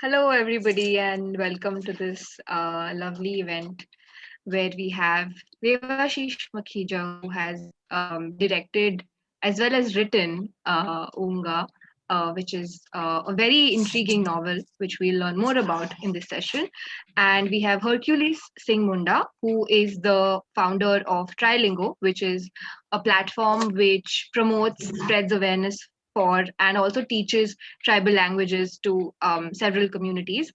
Hello, everybody, and welcome to this lovely event where we have Devashish Makhija, who has directed as well as written Oonga, which is a very intriguing novel, which we'll learn more about in this session. And we have Hercules Singh Munda, who is the founder of Trilingo, which is a platform which promotes, spreads awareness for, and also teaches tribal languages to several communities.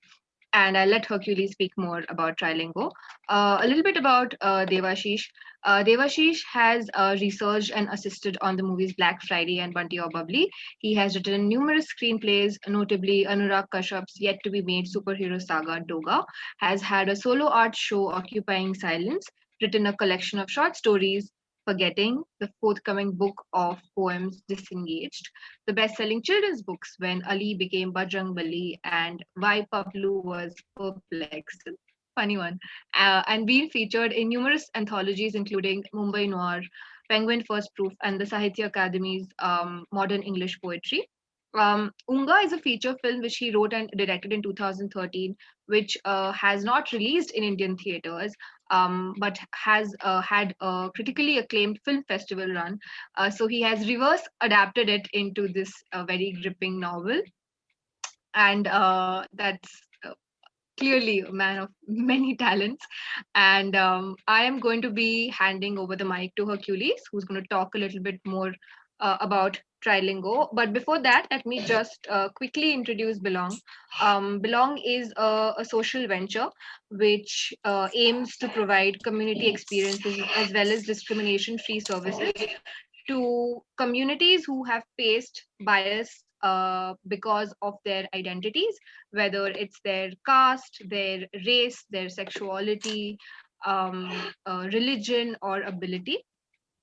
And I'll let Hercules speak more about Trilingo. A little bit about Devashish. Devashish has researched and assisted on the movies Black Friday and Bunty or Bubbly. He has written numerous screenplays, notably Anurag Kashyap's yet to be made superhero saga Doga, has had a solo art show Occupying Silence, written a collection of short stories, Forgetting, the forthcoming book of poems Disengaged, the best-selling children's books When Ali Became Bajrang Bali and Why Paplu Was Perplexed. Funny one. And been featured in numerous anthologies, including Mumbai Noir, Penguin First Proof, and the Sahitya Academy's Modern English Poetry. Oonga is a feature film which he wrote and directed in 2013, which has not released in Indian theaters, but has had a critically acclaimed film festival run. So he has reverse adapted it into this very gripping novel, and that's clearly a man of many talents. And I am going to be handing over the mic to Hercules, who's going to talk a little bit more about Trilingo. But before that, let me just quickly introduce Belong. Belong is a social venture which aims to provide community experiences as well as discrimination free services to communities who have faced bias because of their identities, whether it's their caste, their race, their sexuality, religion, or ability.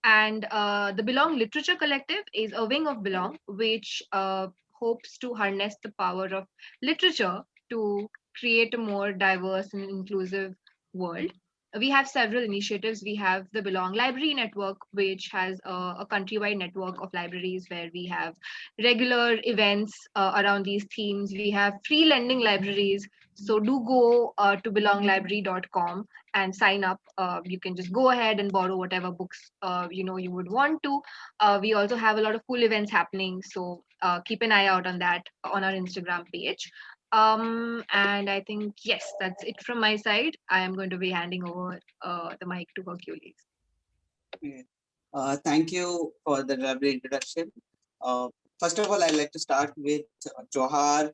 And the Belong Literature Collective is a wing of Belong, which hopes to harness the power of literature to create a more diverse and inclusive world. We have several initiatives. We have the Belong Library Network, which has a countrywide network of libraries where we have regular events around these themes. We have free lending libraries. So do go to belonglibrary.com and sign up. You can just go ahead and borrow whatever books you would want to. We also have a lot of cool events happening, so keep an eye out on that on our Instagram page. And I think yes, that's it from my side. I am going to be handing over the mic to Hercules. Yeah. Thank you for the lovely introduction. Uh, First of all, I'd like to start with Johar,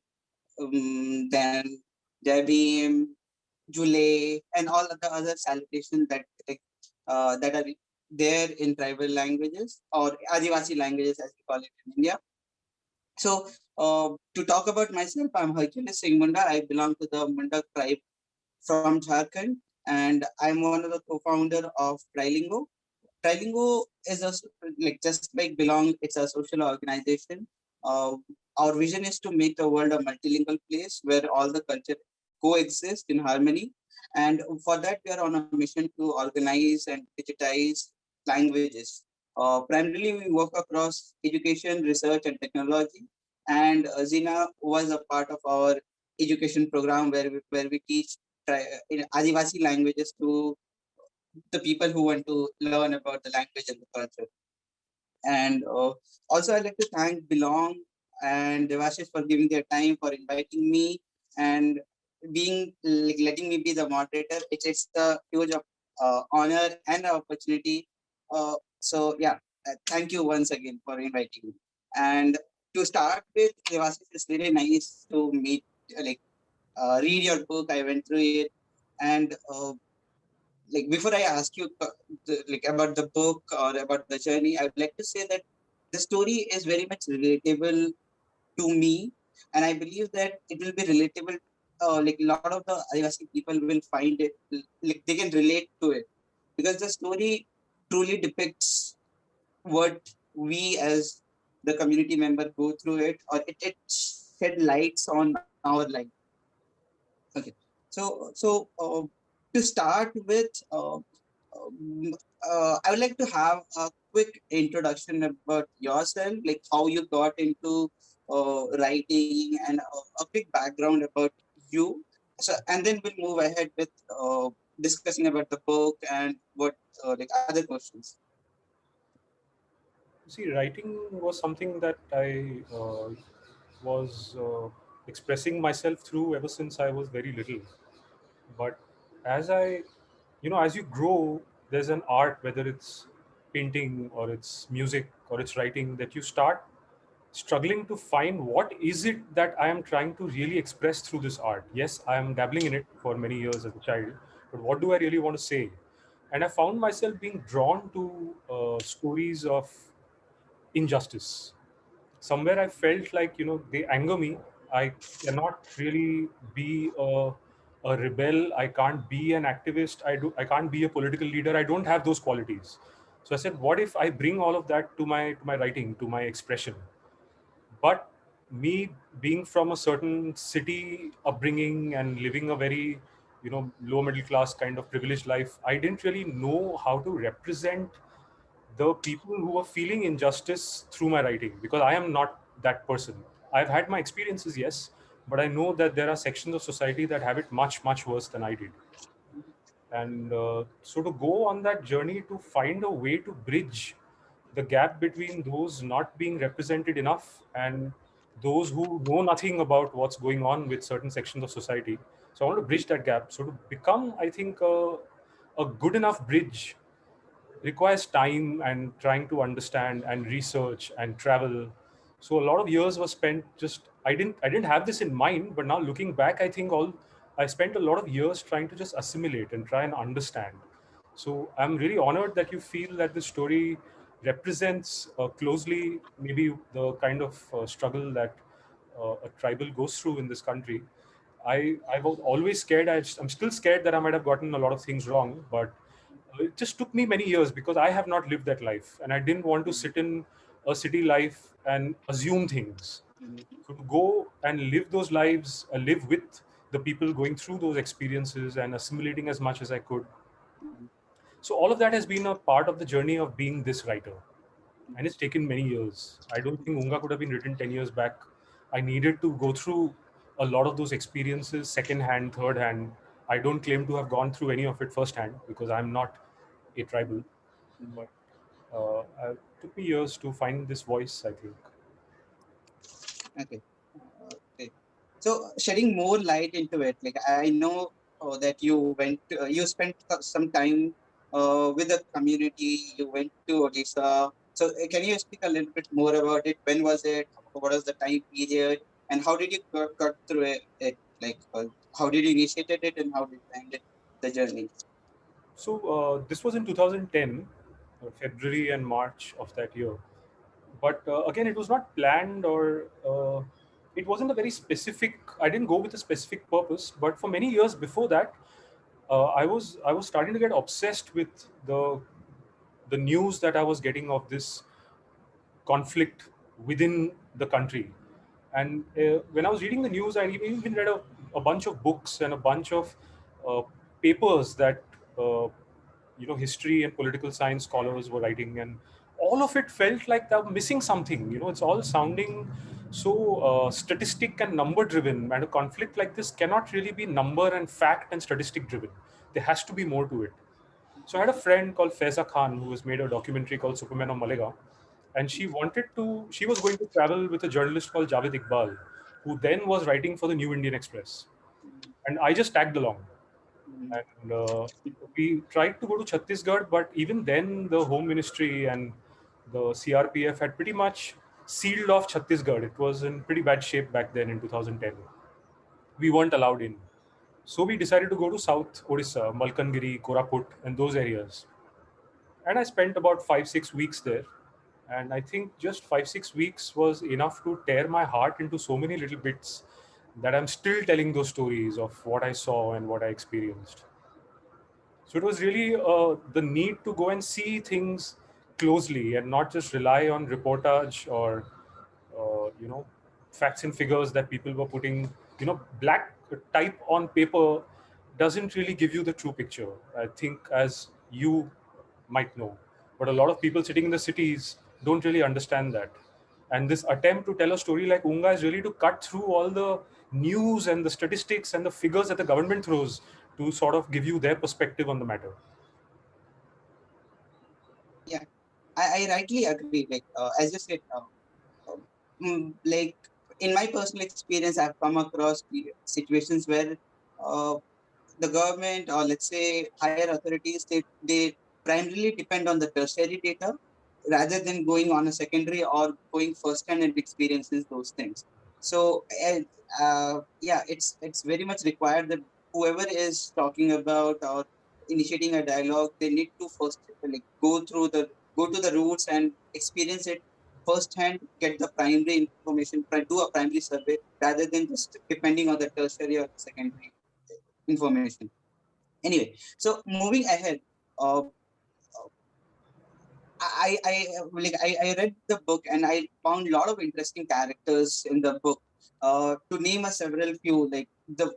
then Jai Bhim, Jule, and all of the other salutations that are there in tribal languages or Adivasi languages, as we call it in India. So, to talk about myself, I'm Hercules Singh Munda. I belong to the Munda tribe from Jharkhand, and I'm one of the co-founder of Trilingo. Trilingo is just like Belong, it's a social organization. Uh, our vision is to make the world a multilingual place where all the culture coexist in harmony. And for that, we are on a mission to organize and digitize languages. Primarily, we work across education, research, and technology. And Zina was a part of our education program where we teach in Adivasi languages to the people who want to learn about the language and the culture. And also, I'd like to thank Belong and Devashish for giving their time, for inviting me, and being letting me be the moderator. It's a huge honor and opportunity. So yeah, thank you once again for inviting me. And to start with, Devashish, it's really nice to meet, read your book. I went through it, and before I ask you about the book or about the journey, I would like to say that the story is very much relatable to me, and I believe that it will be relatable. A lot of the Adivasi people will find it, like they can relate to it, because the story truly depicts what we as the community member go through it, or it shed lights on our life. Okay, so to start with, I would like to have a quick introduction about yourself, like how you got into writing and a quick background about you. So, and then we'll move ahead with discussing about the book and what like other questions. See, writing was something that I was expressing myself through ever since I was very little. But as I, as you grow, there's an art, whether it's painting or it's music or it's writing, that you start struggling to find what is it that I am trying to really express through this art. Yes, I am dabbling in it for many years as a child, but what do I really want to say? And I found myself being drawn to stories of injustice. Somewhere I felt like, they anger me. I cannot really be a rebel. I can't be an activist. I can't be a political leader. I don't have those qualities. So I said, what if I bring all of that to my writing, to my expression? But me being from a certain city upbringing and living a very, low middle class kind of privileged life, I didn't really know how to represent the people who are feeling injustice through my writing, because I am not that person. I've had my experiences, yes, but I know that there are sections of society that have it much, much worse than I did. And so to go on that journey to find a way to bridge the gap between those not being represented enough and those who know nothing about what's going on with certain sections of society. So I want to bridge that gap. So to become, I think, a good enough bridge requires time and trying to understand and research and travel. So a lot of years was spent just I didn't have this in mind, but now looking back, I think all I spent a lot of years trying to just assimilate and try and understand. So I'm really honored that you feel that the story represents closely maybe the kind of struggle that a tribal goes through in this country. I was always scared. I'm still scared that I might have gotten a lot of things wrong, but it just took me many years because I have not lived that life, and I didn't want to sit in a city life and assume things. So to go and live those lives, live with the people going through those experiences and assimilating as much as I could. So all of that has been a part of the journey of being this writer, and it's taken many years. I don't think Oonga could have been written 10 years back. I needed to go through a lot of those experiences, second hand, third hand. I don't claim to have gone through any of it first hand because I'm not a tribal, but it took me years to find this voice, I think. Okay. Okay. So shedding more light into it, like I know that you spent some time with the community. You went to Odisha. So can you speak a little bit more about it? When was it? What was the time period? And how did you cut through Like, how did you initiate it, and how did you end it, the journey? So this was in 2010, February and March of that year. But again, it was not planned, or it wasn't a very specific. I didn't go with a specific purpose. But for many years before that, I was starting to get obsessed with the news that I was getting of this conflict within the country. And when I was reading the news, I even read a bunch of books and a bunch of uh, papers that history and political science scholars were writing, and all of it felt like they were missing something. It's all sounding so statistic and number driven, and a conflict like this cannot really be number and fact and statistic driven. There has to be more to it. So I had a friend called Faiza Khan who has made a documentary called Superman of Malega, and she was going to travel with a journalist called Javed Iqbal, who then was writing for the New Indian Express, and I just tagged along. And we tried to go to Chhattisgarh, but even then the Home Ministry and the CRPF had pretty much sealed off Chhattisgarh. It was in pretty bad shape back then in 2010. We weren't allowed in. So we decided to go to South Odisha, Malkangiri, Koraput, and those areas. And I spent about 5 6 weeks there. And I think just 5 6 weeks was enough to tear my heart into so many little bits that I'm still telling those stories of what I saw and what I experienced. So it was really the need to go and see things closely and not just rely on reportage or facts and figures that people were putting. Black type on paper doesn't really give you the true picture, I think, as you might know. But a lot of people sitting in the cities don't really understand that. And this attempt to tell a story like Oonga is really to cut through all the news and the statistics and the figures that the government throws to sort of give you their perspective on the matter. Yeah, I rightly agree. Like as you said, like in my personal experience, I've come across situations where uh, the government or let's say higher authorities they primarily depend on the tertiary data rather than going on a secondary or going first hand and experiences those things. So yeah, it's very much required that whoever is talking about or initiating a dialogue, they need to first like go to the roots and experience it firsthand, get the primary information, do a primary survey rather than just depending on the tertiary or secondary information. Anyway, so moving ahead, uh, I read the book and I found a lot of interesting characters in the book. To name a several few, like the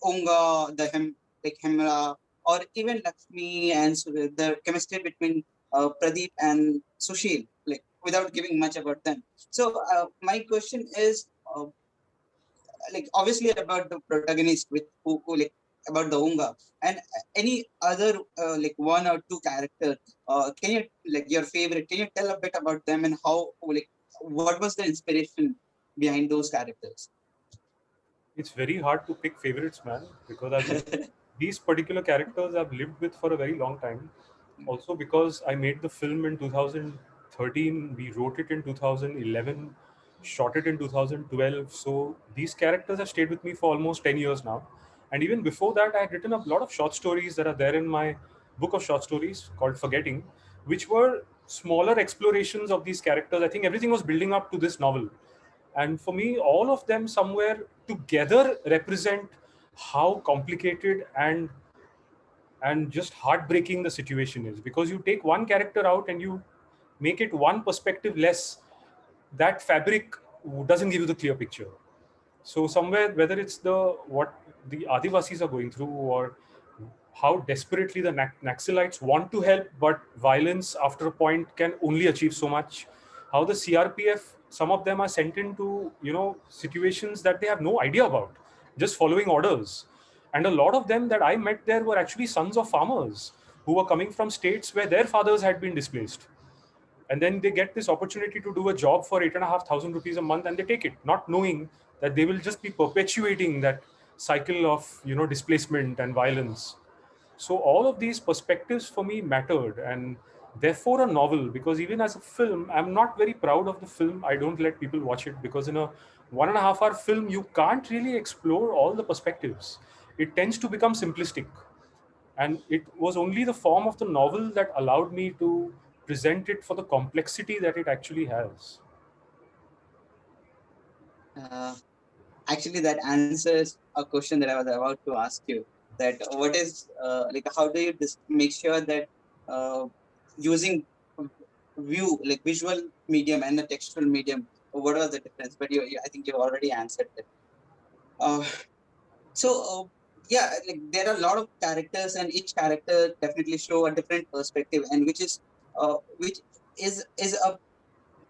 Oonga, like Hemra, or even Lakshmi and the chemistry between Pradeep and Sushil, like without giving much about them. So my question is, like obviously about the protagonist with who like about the Oonga and any other like one or two character. Can you like your favorite? Can you tell a bit about them and how like what was the inspiration behind those characters? It's very hard to pick favorites, man, because these particular characters I've lived with for a very long time. Also, because I made the film in 2013, we wrote it in 2011, shot it in 2012. So these characters have stayed with me for almost 10 years now. And even before that, I had written a lot of short stories that are there in my book of short stories called Forgetting, which were smaller explorations of these characters. I think everything was building up to this novel. And for me, all of them somewhere together represent how complicated and just heartbreaking the situation is, because you take one character out and you make it one perspective less, that fabric doesn't give you the clear picture. So somewhere, whether it's the what the adivasis are going through, or how desperately the naxalites want to help, but violence after a point can only achieve so much, how the CRPF, some of them are sent into situations that they have no idea about, just following orders. And a lot of them that I met there were actually sons of farmers who were coming from states where their fathers had been displaced, and then they get this opportunity to do a job for 8,500 rupees a month, and they take it, not knowing that they will just be perpetuating that cycle of displacement and violence. So all of these perspectives for me mattered, and therefore a novel, because even as a film, I'm not very proud of the film. I don't let people watch it because in a 1.5 hour film you can't really explore all the perspectives. It tends to become simplistic, and it was only the form of the novel that allowed me to present it for the complexity that it actually has. Uh, Actually, that answers a question that I was about to ask you. That what is like how do you make sure that uh, using visual medium and the textual medium, what was the difference? But I think you already answered that. Uh, so yeah, like there are a lot of characters, and each character definitely show a different perspective, and which is a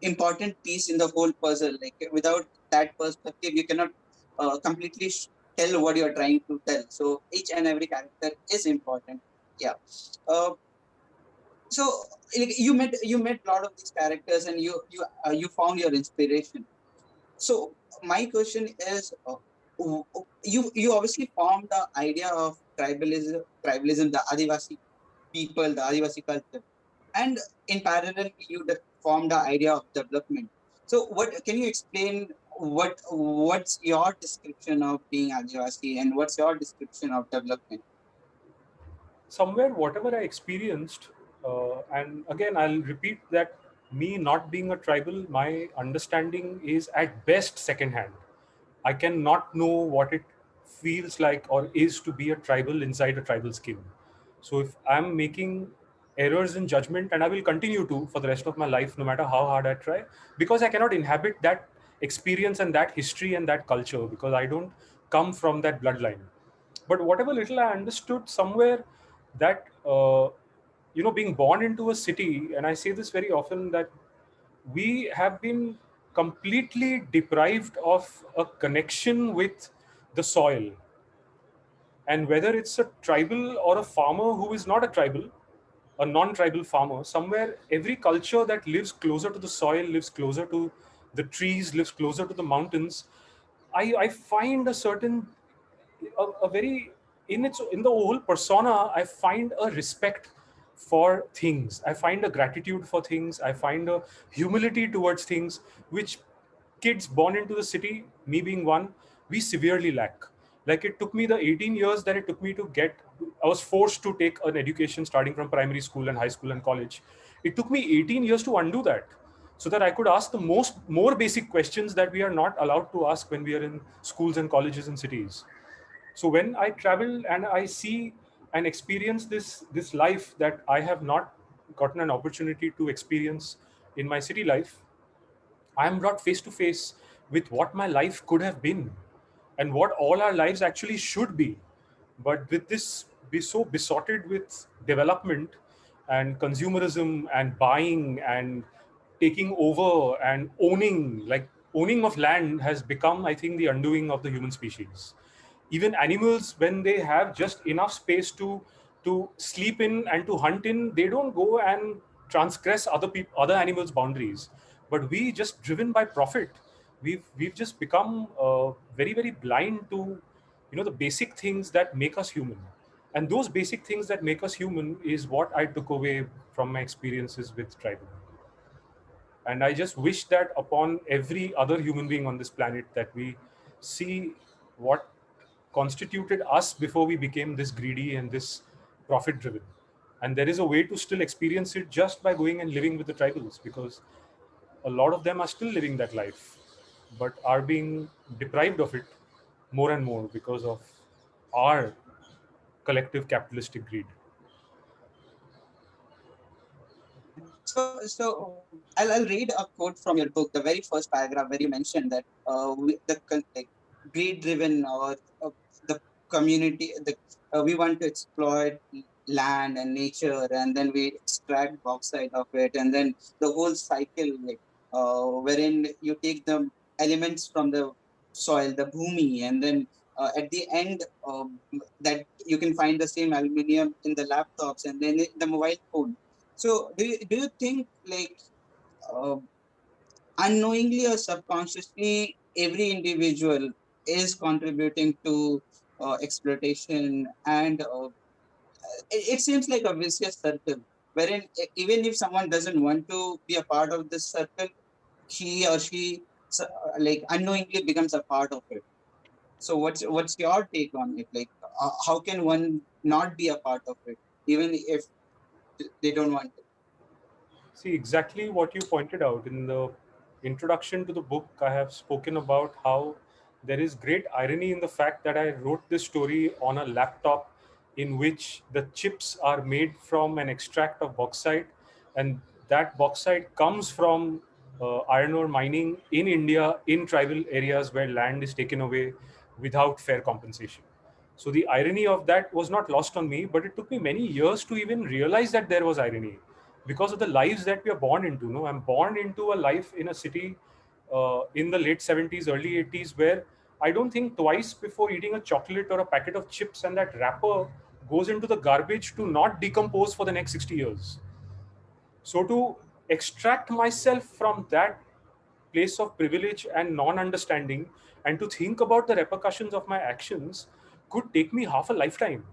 important piece in the whole puzzle. Like without that perspective, you cannot completely tell what you are trying to tell. So each and every character is important. Yeah. Uh, so like, you met a lot of these characters, and you found your inspiration. So my question is, you obviously formed the idea of tribalism, the Adivasi people, the Adivasi culture, and in parallel, you formed the idea of development. So, what can you explain? What's your description of being Adivasi, and what's your description of development? Somewhere whatever I experienced, and again I'll repeat that, me not being a tribal, my understanding is at best secondhand. I cannot know what it feels like or is to be a tribal inside a tribal skin. So if I'm making errors in judgment, and I will continue to for the rest of my life no matter how hard I try, because I cannot inhabit that experience and that history and that culture, because I don't come from that bloodline. But whatever little I understood somewhere, that being born into a city, and I say this very often, that we have been completely deprived of a connection with the soil. And whether it's a tribal or a farmer who is not a tribal, a non-tribal farmer, somewhere every culture that lives closer to the soil, lives closer to the trees, lives closer to the mountains, I find a certain, a very, in the whole persona, I find a respect for things. I find a gratitude for things. I find a humility towards things, which kids born into the city, me being one, we severely lack. Like, it took me the 18 years that it took me to get, I was forced to take an education starting from primary school and high school and college. It took me 18 years to undo that, so that I could ask the more basic questions that we are not allowed to ask when we are in schools and colleges and cities. So when I travel and I see and experience this life that I have not gotten an opportunity to experience in my city life, I am brought face to face with what my life could have been and what all our lives actually should be. But with this, be so besotted with development and consumerism and buying and taking over and owning, like owning of land has become, I think, the undoing of the human species. Even animals, when they have just enough space to sleep in and to hunt in, they don't go and transgress other animals boundaries. But we, just driven by profit, we've just become very, very blind to, the basic things that make us human. And those basic things that make us human is what I took away from my experiences with tribal. And I just wish that upon every other human being on this planet, that we see what constituted us before we became this greedy and this profit driven. And there is a way to still experience it just by going and living with the tribals, because a lot of them are still living that life, but are being deprived of it more and more because of our collective capitalistic greed. I'll read a quote from your book, the very first paragraph where you mentioned that like greed-driven or the community, we want to exploit land and nature, and then we extract bauxite of it, and then the whole cycle, like wherein you take the elements from the soil, the bhumi, and then at the end that you can find the same aluminium in the laptops and then in the mobile phone. So do you think like uh, unknowingly or subconsciously every individual is contributing to exploitation and it seems like a vicious circle wherein even if someone doesn't want to be a part of this circle, he or she like unknowingly becomes a part of it. So what's your take on it? Like how can one not be a part of it even if they don't want to? See, exactly what you pointed out in the introduction to the book. I have spoken about how there is great irony in the fact that I wrote this story on a laptop in which the chips are made from an extract of bauxite, and that bauxite comes from iron ore mining in India in tribal areas where land is taken away without fair compensation. So the irony of that was not lost on me, but it took me many years to even realize that there was irony, because of the lives that we are born into. No, I'm born into a life in a city in the late 70s, early 80s, where I don't think twice before eating a chocolate or a packet of chips, and that wrapper goes into the garbage to not decompose for the next 60 years. So to extract myself from that place of privilege and non-understanding, and to think about the repercussions of my actions, could take me half a lifetime,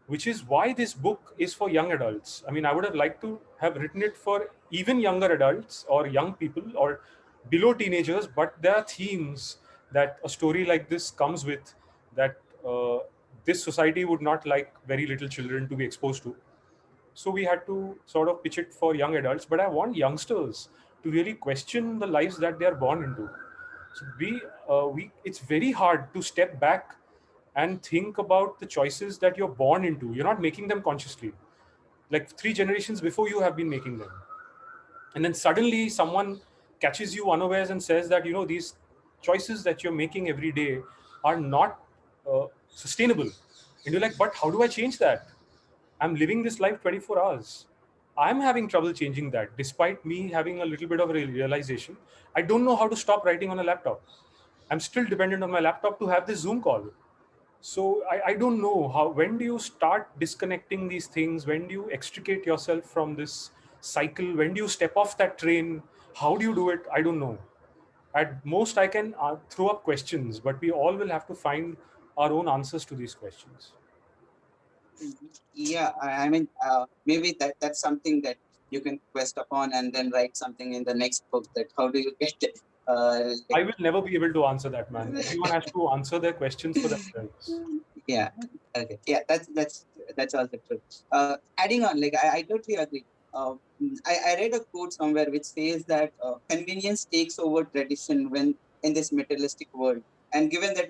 which is why this book is for young adults. I mean, I would have liked to have written it for even younger adults or young people or below teenagers, but there are themes that a story like this comes with, that this society would not like very little children to be exposed to. So we had to sort of pitch it for young adults, but I want youngsters to really question the lives that they are born into. So it's very hard to step back and think about the choices that you're born into. You're not making them consciously. Like 3 generations before you have been making them. And then suddenly someone catches you unawares and says that, these choices that you're making every day are not sustainable. And you're like, but how do I change that? I'm living this life 24 hours. I'm having trouble changing that. Despite me having a little bit of a realization, I don't know how to stop writing on a laptop. I'm still dependent on my laptop to have this Zoom call. So I don't know how, when do you start disconnecting these things? When do you extricate yourself from this cycle? When do you step off that train? How do you do it? I don't know. At most, I can throw up questions, but we all will have to find our own answers to these questions. Yeah, I mean, maybe that's something that you can quest upon and then write something in the next book. That how do you get I will never be able to answer that, man. Everyone has to answer their questions for themselves. yeah, okay, yeah, that's also true. Adding on, like I totally agree. I read a quote somewhere which says that convenience takes over tradition when in this materialistic world, and given that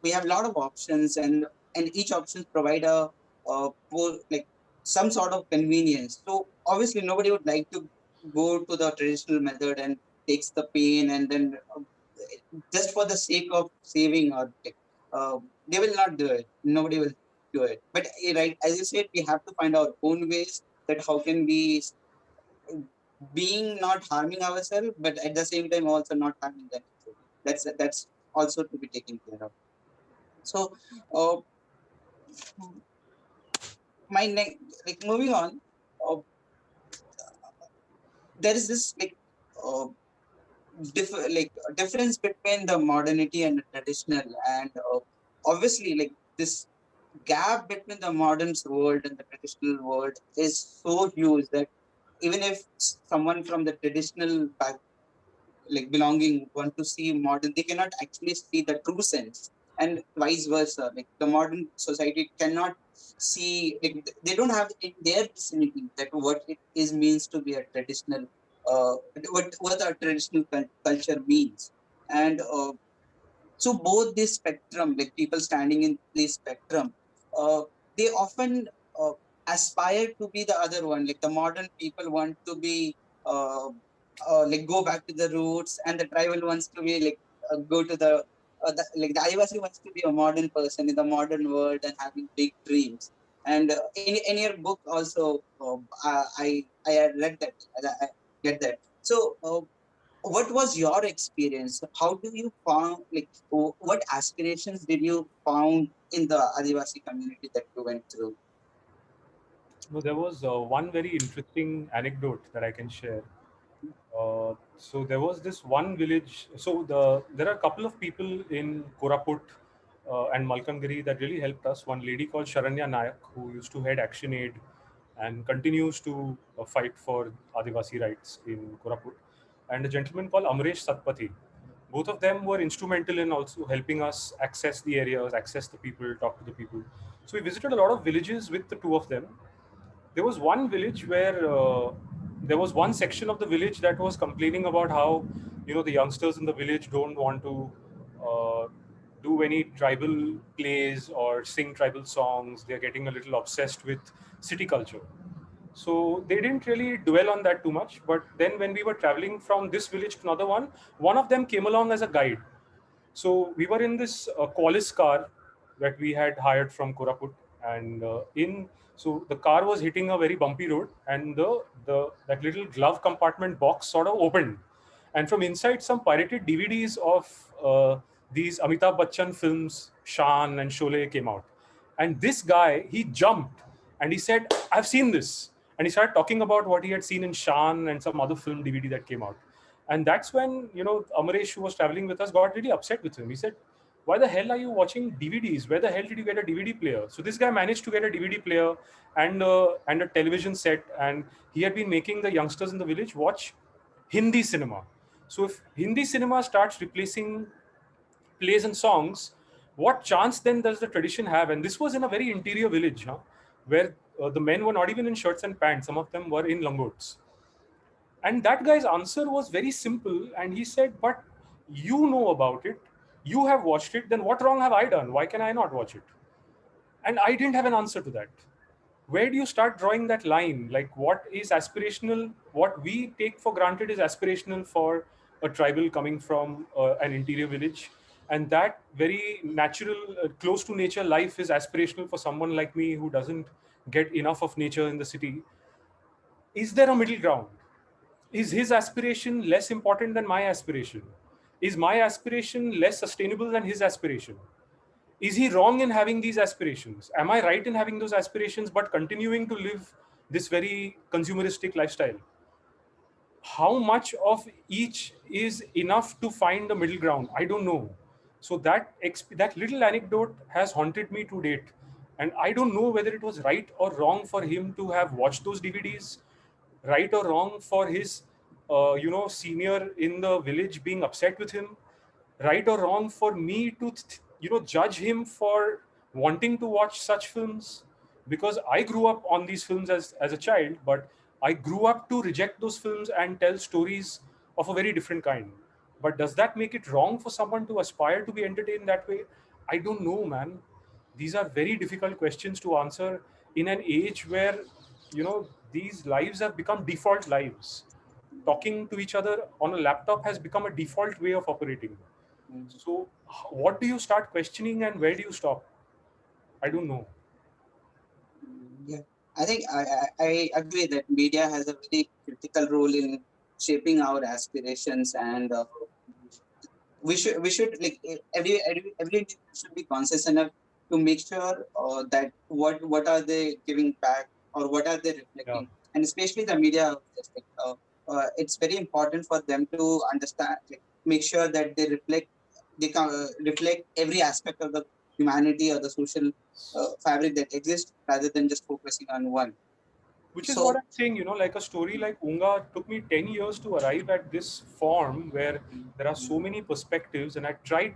we have a lot of options, and each options provide like some sort of convenience. So obviously nobody would like to go to the traditional method and takes the pain, and then just for the sake of saving, or like, they will not do it. Nobody will do it. But right, as you said, we have to find our own ways, that how can we being not harming ourselves, but at the same time also not harming them. That's also to be taken care of. So uh, my like moving on, uh, there is this like uh, difference between the modernity and the traditional, and obviously like this gap between the modern world and the traditional world is so huge that even if someone from the traditional back, like belonging, want to see modern, they cannot actually see the true sense, and vice versa. Like the modern society cannot see, like they don't have in their vicinity that what it is means to be a traditional, uh, what a traditional culture means. And so both this spectrum, like people standing in this spectrum, they often aspire to be the other one. Like the modern people want to be like go back to the roots, and the tribal wants to be like go to like the Adivasi wants to be a modern person in the modern world and having big dreams. And in your book also, I had read that, I get that. So what was your experience? How do you found, like what aspirations did you found in the Adivasi community that you went through? No, there was one very interesting anecdote that I can share. So there was this one village. So there are a couple of people in Koraput and Malkangiri that really helped us. One lady called Sharanya Nayak, who used to head Action Aid and continues to fight for Adivasi rights in Koraput, and a gentleman called Amresh Satpathy. Both of them were instrumental in also helping us access the areas, access the people, talk to the people. So we visited a lot of villages with the two of them. There was one village where there was one section of the village that was complaining about how, the youngsters in the village don't want to uh, do any tribal plays or sing tribal songs. They're getting a little obsessed with city culture. So they didn't really dwell on that too much. But then when we were traveling from this village to another one of them came along as a guide. So we were in this Qualis car that we had hired from Koraput, and in so the car was hitting a very bumpy road, and the that little glove compartment box sort of opened, and from inside some pirated DVDs of these Amitabh Bachchan films, Shan and Sholay, came out, and this guy, he jumped and he said, "I've seen this," and he started talking about what he had seen in Shan and some other film DVD that came out. And that's when, Amaresh, who was traveling with us, got really upset with him. He said, "Why the hell are you watching DVDs? Where the hell did you get a DVD player?" So this guy managed to get a DVD player and a television set, and he had been making the youngsters in the village watch Hindi cinema. So if Hindi cinema starts replacing plays and songs, what chance then does the tradition have? And this was in a very interior village, where the men were not even in shirts and pants. Some of them were in langots. And that guy's answer was very simple. And he said, "But you know about it. You have watched it. Then what wrong have I done? Why can I not watch it?" And I didn't have an answer to that. Where do you start drawing that line? Like, what is aspirational? What we take for granted is aspirational for a tribal coming from an interior village. And that very natural, close to nature life is aspirational for someone like me who doesn't get enough of nature in the city. Is there a middle ground? Is his aspiration less important than my aspiration? Is my aspiration less sustainable than his aspiration? Is he wrong in having these aspirations? Am I right in having those aspirations but continuing to live this very consumeristic lifestyle? How much of each is enough to find the middle ground? I don't know. So that little anecdote has haunted me to date, and I don't know whether it was right or wrong for him to have watched those DVDs, right or wrong for his senior in the village being upset with him, right or wrong for me to judge him for wanting to watch such films, because I grew up on these films as a child, but I grew up to reject those films and tell stories of a very different kind. But does that make it wrong for someone to aspire to be entertained that way? I don't know, man. These are very difficult questions to answer in an age where these lives have become default lives. Talking to each other on a laptop has become a default way of operating. So, what do you start questioning and where do you stop? I don't know. Yeah, I think I agree that media has a very critical role in shaping our aspirations, and we should like every individual should be conscious enough to make sure that what are they giving back or what are they Yeah, reflecting, and especially the media houses, like, it's very important for them to understand, like, make sure that they can reflect every aspect of the humanity or the social fabric that exists rather than just focusing on one. which is what So I'm saying. Like a story like Oonga took me 10 years to arrive at this form where there are so many perspectives, and I tried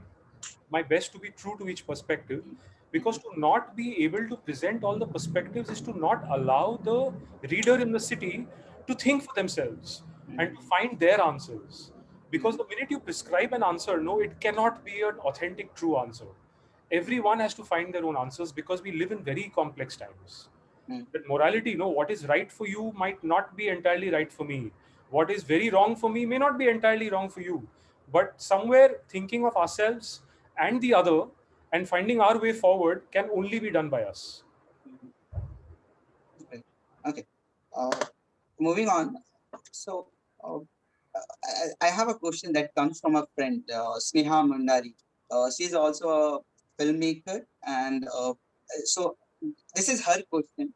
my best to be true to each perspective, because to not be able to present all the perspectives is to not allow the reader in the city to think for themselves and to find their answers. Because the minute you prescribe an answer, no, it cannot be an authentic, true answer. Everyone has to find their own answers because we live in very complex times. That morality, what is right for you might not be entirely right for me. What is very wrong for me may not be entirely wrong for you. But somewhere thinking of ourselves and the other and finding our way forward can only be done by us. right. Okay, uh, moving on. So uh, I have a question that comes from a friend, Sneha Mandari. She's also a filmmaker, and so this is her question.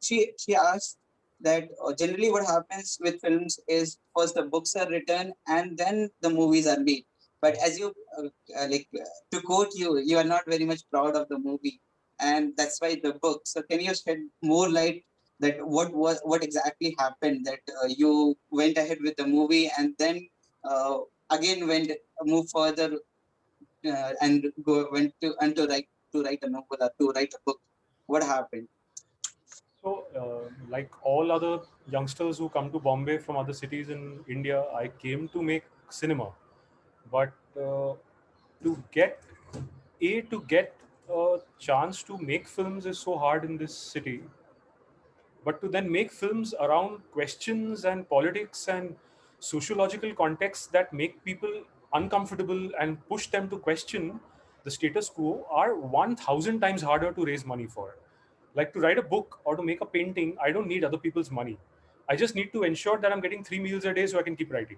She asked that generally what happens with films is first the books are written and then the movies are made. But as you to quote you, you are not very much proud of the movie, and that's why the book. So can you shed more light that what exactly happened that you went ahead with the movie and then uh, again went move further and went to write a novel or to write a book? What happened? So, like all other youngsters who come to Bombay from other cities in India, I came to make cinema. But to get to get a chance to make films is so hard in this city, but to then make films around questions and politics and sociological contexts that make people uncomfortable and push them to question the status quo are 1000 times harder to raise money for. Like to write a book or to make a painting, I don't need other people's money. I just need to ensure that I'm getting 3 meals a day so I can keep writing.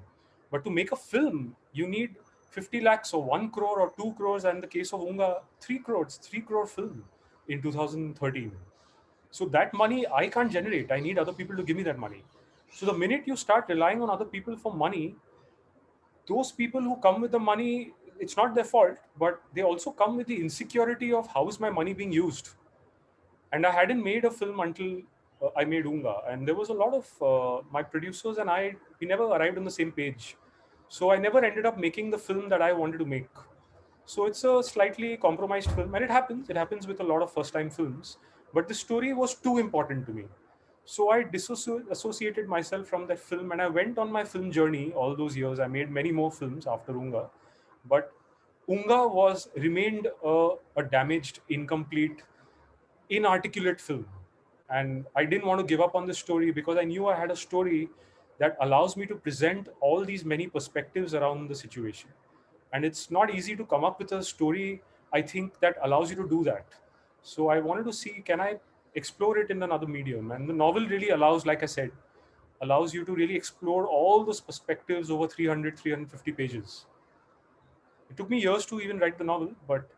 But to make a film, you need 50 lakhs or 1 crore or 2 crores, and in the case of Oonga, 3 crores, 3 crore film in 2013. So that money I can't generate. I need other people to give me that money. So the minute you start relying on other people for money, those people who come with the money, it's not their fault, but they also come with the insecurity of how is my money being used. And I hadn't made a film until I made Oonga, and there was a lot of my producers and we never arrived on the same page. So I never ended up making the film that I wanted to make. So it's a slightly compromised film, and it happens. It happens with a lot of first-time films. But the story was too important to me, so I disassociated myself from that film, and I went on my film journey all those years. I made many more films after Oonga, but Oonga was remained a damaged, incomplete, inarticulate film. And I didn't want to give up on the story because I knew I had a story that allows me to present all these many perspectives around the situation. And it's not easy to come up with a story, I think, that allows you to do that. So I wanted to see, can I explore it in another medium? And the novel really allows, like I said, allows you to really explore all those perspectives over 300, 350 pages. It took me years to even write the novel, but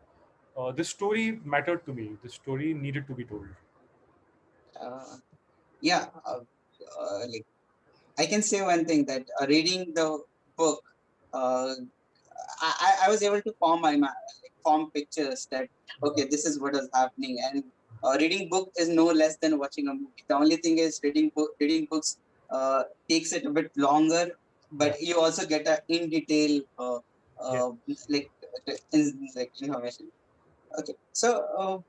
this story mattered to me. This story needed to be told. Uh, yeah, like I can say one thing that reading the book, uh, I was able to form pictures that okay, this is what is happening, and reading book is no less than watching a movie. The only thing is reading books takes it a bit longer, but you also get a in detail Yeah. like information. Okay, so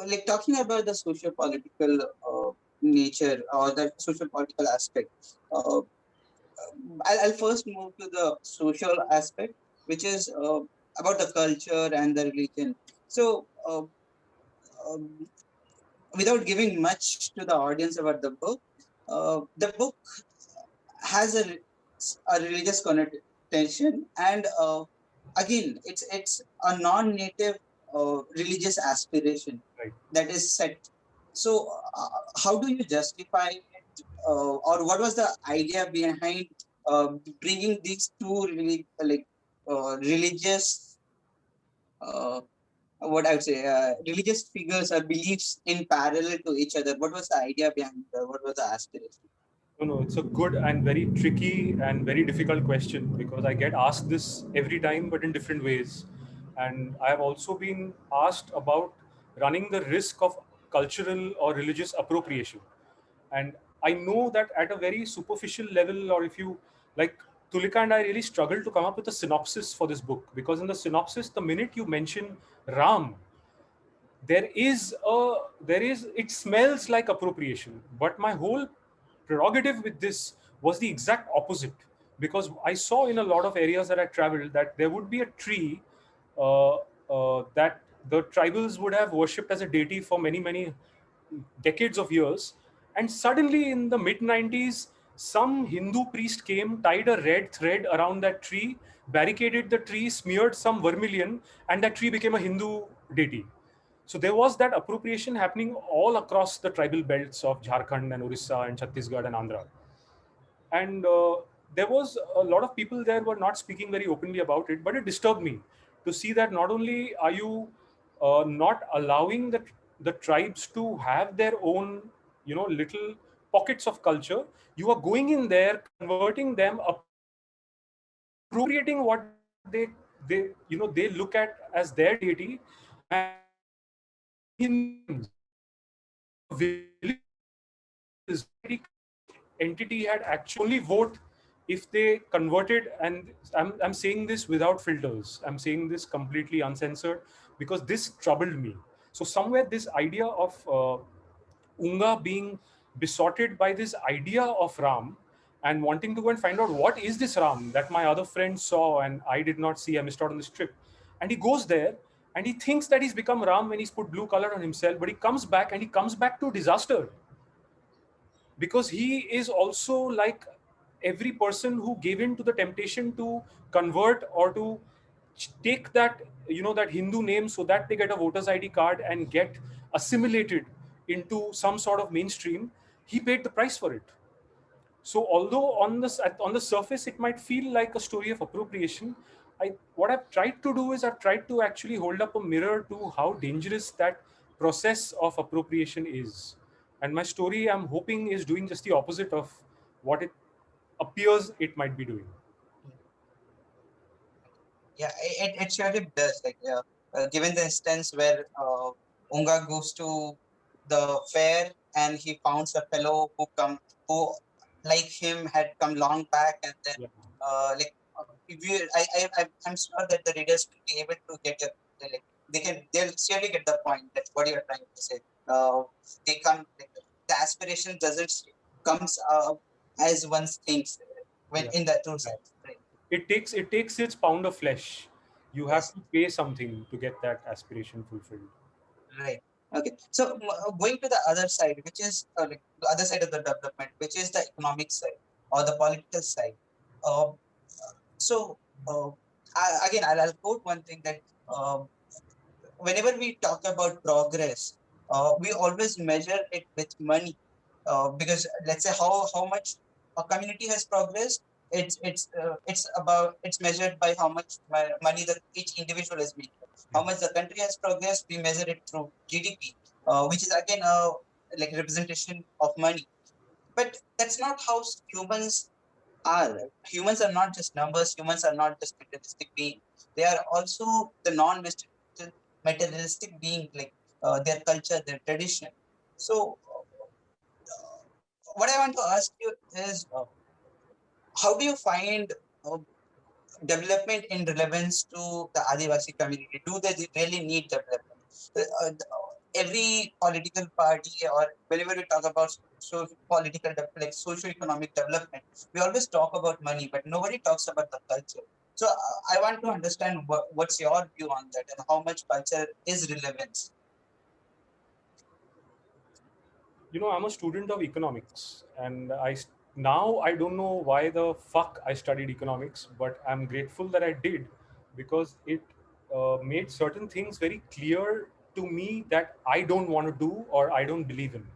like talking about the socio-political nature or the socio-political aspect. I'll first move to the social aspect, which is about the culture and the religion. So, um, without giving much to the audience about the book has a religious connotation, and again, it's a non-native religious aspiration Right. that is set. So, how do you justify it, or what was the idea behind uh, bringing these two religious, uh, what I would say, religious figures or beliefs in parallel to each other? What was the idea behind it? What was the aspiration? No, no, it's a good and very tricky and very difficult question because I get asked this every time, but in different ways. And I have also been asked about running the risk of cultural or religious appropriation. And I know that at a very superficial level, or if you like, Tulika and I really struggled to come up with a synopsis for this book because in the synopsis, the minute you mention Ram, it smells like appropriation, but my whole prerogative with this was the exact opposite, because I saw in a lot of areas that I traveled that there would be a tree that the tribals would have worshipped as a deity for many decades of years, and suddenly in the mid 90s some Hindu priest came, tied a red thread around that tree, barricaded the tree, smeared some vermilion, and that tree became a Hindu deity. So there was that appropriation happening all across the tribal belts of Jharkhand and Orissa and Chhattisgarh and Andhra. And there was a lot of people there were not speaking very openly about it, but it disturbed me to see that not only are you not allowing the tribes to have their own, little pockets of culture, you are going in there, converting them, appropriating what they look at as their deity, and giving Hindu names. A village entity had actually vote if they converted, and I'm saying this without filters, I'm saying this completely uncensored because this troubled me. So somewhere this idea of Oonga being besotted by this idea of Ram and wanting to go and find out what is this Ram that my other friend saw and I did not see, I missed out on this trip. And he goes there and he thinks that he's become Ram when he's put blue color on himself, but he comes back and he comes back to disaster because he is also like every person who gave in to the temptation to convert or to take that that Hindu name so that they get a voters ID card and get assimilated into some sort of mainstream. He paid the price for it. So although on the surface it might feel like a story of appropriation, what I've tried to do is I've tried to actually hold up a mirror to how dangerous that process of appropriation is. And my story, I'm hoping, is doing just the opposite of what it appears it might be doing. Yeah, it surely does. Given the instance where Unga goes to the fair and he founds a fellow who like him had come long back, and then Yeah. like if you, I'm sure that the readers will be able to get your like they'll surely get the point that what you're trying to say. They come the aspiration doesn't comes as one thinks when Yeah. in the true Right. sense, right? It takes its pound of flesh. You have Yes. to pay something to get that aspiration fulfilled. Right. Okay. So going to the other side, which is like the other side of the development, which is the economic side or the political side. Uh, so again, I'll quote one thing that uh, whenever we talk about progress, we always measure it with money. Because let's say how much a community has progressed, it's measured by how much money that each individual is making. How much the country has progressed, we measure it through GDP, which is again a like representation of money. But that's not how humans are. Humans are not just numbers. Humans are not just materialistic beings. They are also the non-materialistic being, like their culture, their tradition. So, what I want to ask you is, how do you find uh, development in relevance to the Adivasi community? Do they really need development? Every political party, or whenever we talk about political, like socio-economic development, we always talk about money, but nobody talks about the culture. So I want to understand what's your view on that, and how much culture is relevance. I'm a student of economics, and now I don't know why the fuck I studied economics, but I'm grateful that I did, because it made certain things very clear to me that I don't want to do or I don't believe in.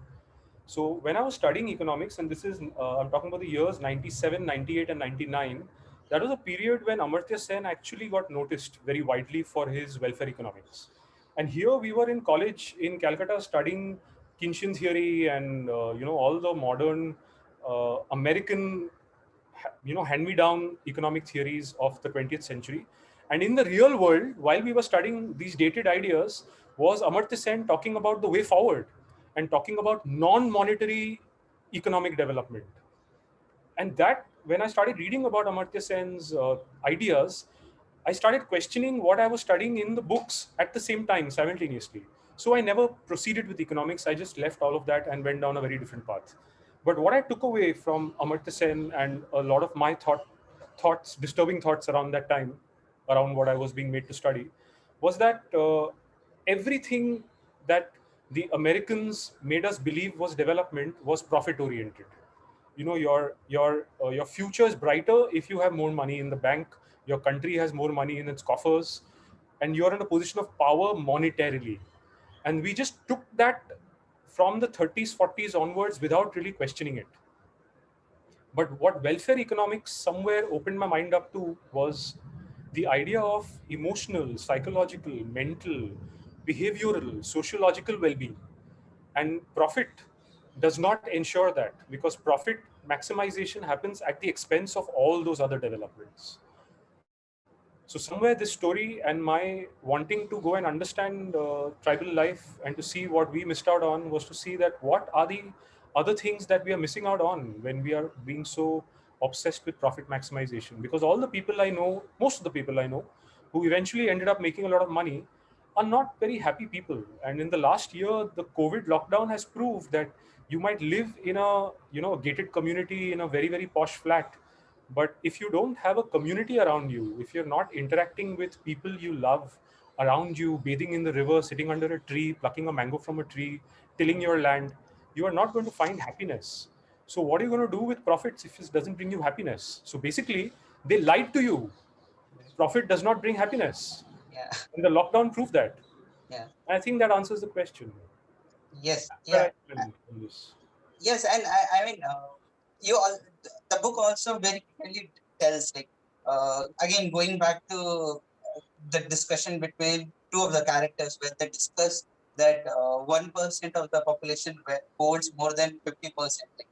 So when I was studying economics, and this is, I'm talking about the years 97, 98, and 99, that was a period when Amartya Sen actually got noticed very widely for his welfare economics. And here we were in college in Calcutta studying Keynesian theory and, all the modern American, hand-me-down economic theories of the 20th century. And in the real world, while we were studying these dated ideas, was Amartya Sen talking about the way forward and talking about non-monetary economic development. And that, when I started reading about Amartya Sen's ideas, I started questioning what I was studying in the books at the same time, simultaneously. So I never proceeded with economics. I just left all of that and went down a very different path. But what I took away from Amartya Sen and a lot of my thoughts, disturbing thoughts around that time, around what I was being made to study, was that everything that the Americans made us believe was development was profit oriented. Your future is brighter if you have more money in the bank. Your country has more money in its coffers, and you're in a position of power monetarily. And we just took that from the 30s, 40s onwards without really questioning it. But what welfare economics somewhere opened my mind up to was the idea of emotional, psychological, mental, behavioral, sociological well-being. And profit does not ensure that, because profit maximization happens at the expense of all those other developments. So somewhere this story and my wanting to go and understand tribal life and to see what we missed out on was to see that what are the other things that we are missing out on when we are being so obsessed with profit maximization. Because all the people I know, most of the people I know, who eventually ended up making a lot of money are not very happy people. And in the last year, the COVID lockdown has proved that you might live in a a gated community in a very, very posh flat, but if you don't have a community around you, if you're not interacting with people you love around you, bathing in the river, sitting under a tree, plucking a mango from a tree, tilling your land, you are not going to find happiness. So what are you going to do with profits if it doesn't bring you happiness? So basically, they lied to you. Profit does not bring happiness. Yeah, And the lockdown proved that. yeah, I think that answers the question. yes, Where yeah, I feel on this. yes, and I mean, you all, the book also very clearly tells, like, again, going back to the discussion between two of the characters, where they discuss that 1% of the population holds more than 50%. Like,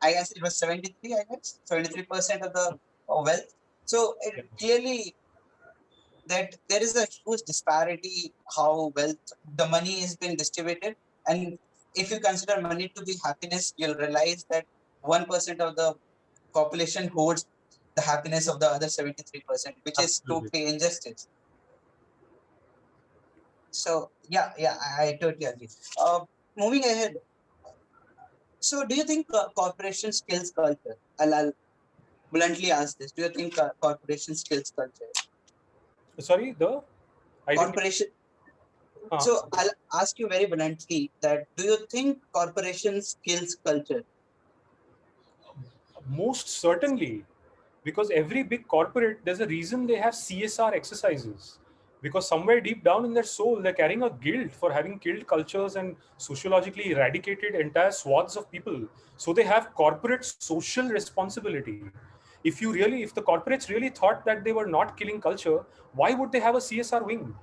I guess it was 73. I guess 73% of the wealth. So it Yeah. clearly that there is a huge disparity how wealth, the money is being distributed. And if you consider money to be happiness, you'll realize that 1% of the population holds the happiness of the other 73%, which is Absolutely. totally injustice. So yeah, yeah, I totally agree. Moving ahead, so do you think corporation skills culture? I'll bluntly ask this: do you think corporation skills culture? Sorry, the I didn't. Corporation. Uh, So I'll ask you very bluntly that: do you think corporation skills culture? Most certainly, because every big corporate, there's a reason they have CSR exercises. because somewhere deep down in their soul, they're carrying a guilt for having killed cultures and sociologically eradicated entire swaths of people. So they have corporate social responsibility. If the corporates really thought that they were not killing culture, why would they have a CSR wing?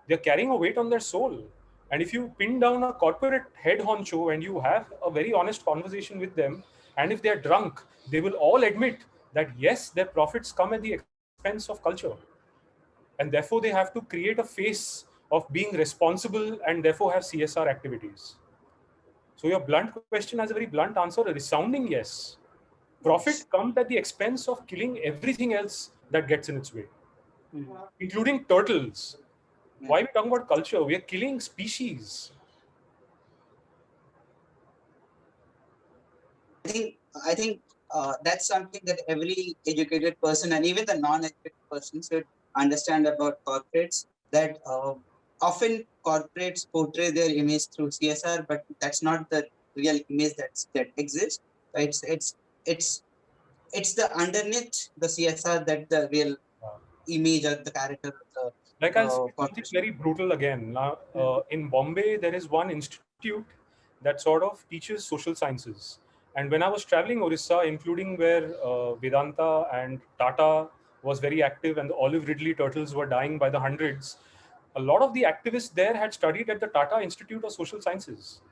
They're carrying a weight on their soul. And if you pin down a corporate head honcho and you have a very honest conversation with them, and if they're drunk, they will all admit that yes, their profits come at the expense of culture. And therefore, they have to create a face of being responsible and therefore have CSR activities. So, your blunt question has a very blunt answer, a resounding yes. Profit comes at the expense of killing everything else that gets in its way, including turtles. Why are we talking about culture? We are killing species. I think that's something that every educated person and even the non-educated person should understand about corporates. That often corporates portray their image through CSR, but that's not the real image that exists. It's it's the underneath the CSR that the real image or the character of the Like I'll say something corporation. very brutal again. Now, in Bombay, there is one institute that sort of teaches social sciences. And when I was traveling Orissa, including where Vedanta and Tata was very active and the olive ridley turtles were dying by the hundreds, a lot of the activists there had studied at the Tata Institute of Social Sciences.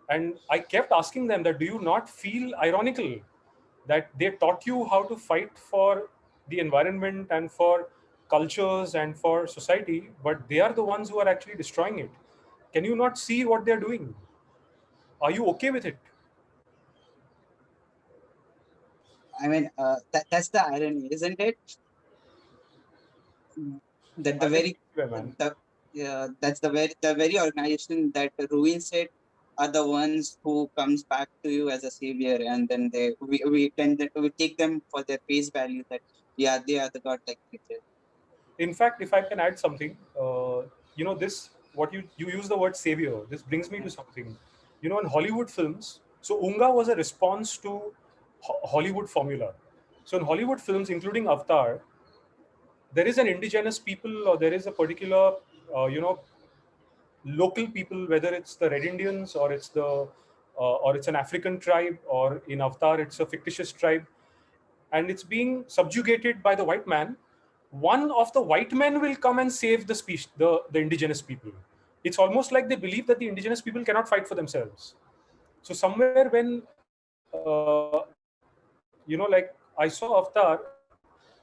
And I kept asking them that, do you not feel ironical that they taught you how to fight for the environment and for cultures and for society, but they are the ones who are actually destroying it? Can you not see what they're doing? Are you okay with it? I mean, that's the irony, isn't it? That the I very think, man. that's the very organization that ruins it are the ones who comes back to you as a savior, and then we tend to we take them for their face value that yeah, they are the godlike creatures. In fact, if I can add something, this, what you use the word savior. This brings me to something. In Hollywood films, so Oonga was a response to Hollywood formula. So in Hollywood films, including Avatar, there is an indigenous people or there is a particular, local people, whether it's the Red Indians or it's an African tribe, or in Avatar it's a fictitious tribe, and it's being subjugated by the white man. One of the white men will come and save the species, the indigenous people. It's almost like they believe that the indigenous people cannot fight for themselves. So somewhere when like I saw Avatar,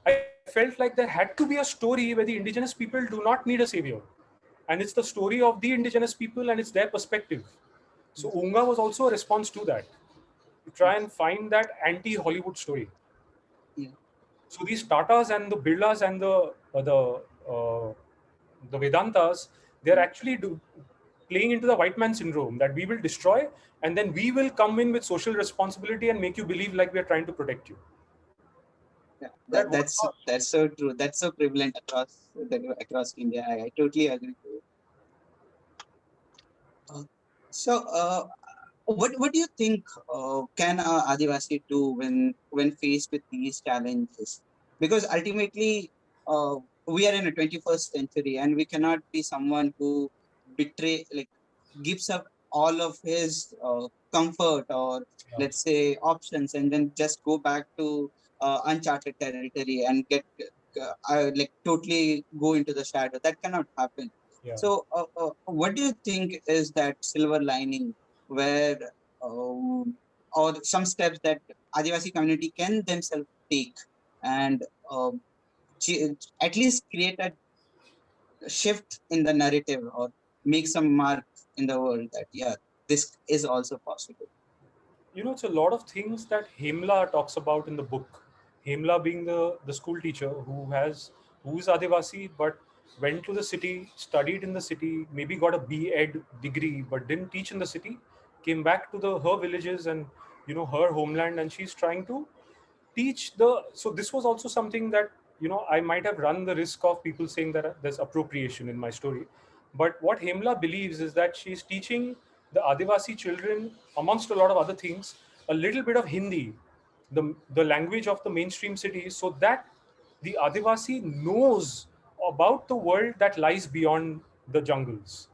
I felt like there had to be a story where the indigenous people do not need a savior, and it's the story of the indigenous people and it's their perspective. So Oonga was also a response to that, to try and find that anti-Hollywood story. Yeah. So these Tatas and the Birlas and the Vedantas, they're actually playing into the white man syndrome that we will destroy and then we will come in with social responsibility and make you believe like we are trying to protect you. Yeah, That works that's not. that's so true. That's so prevalent across India. I totally agree with you. So, what do you think can Adivasi do when faced with these challenges? Because ultimately, we are in a 21st century, and we cannot be someone who gives up all of his comfort or Yeah. let's say options, and then just go back to uncharted territory and get totally go into the shadow. That cannot happen. Yeah. So, what do you think is that silver lining where, or some steps that Adivasi community can themselves take and at least create a shift in the narrative or make some mark in the world that, yeah, this is also possible? It's a lot of things that Hemla talks about in the book. Hemla being the school teacher who is Adivasi but went to the city, studied in the city, maybe got a B.Ed degree but didn't teach in the city, came back to her villages and her homeland, and she's trying to teach so this was also something that I might have run the risk of people saying that there's appropriation in my story. But what Hemla believes is that she's teaching the Adivasi children, amongst a lot of other things, a little bit of Hindi, the language of the mainstream cities, so that the Adivasi knows about the world that lies beyond the jungles.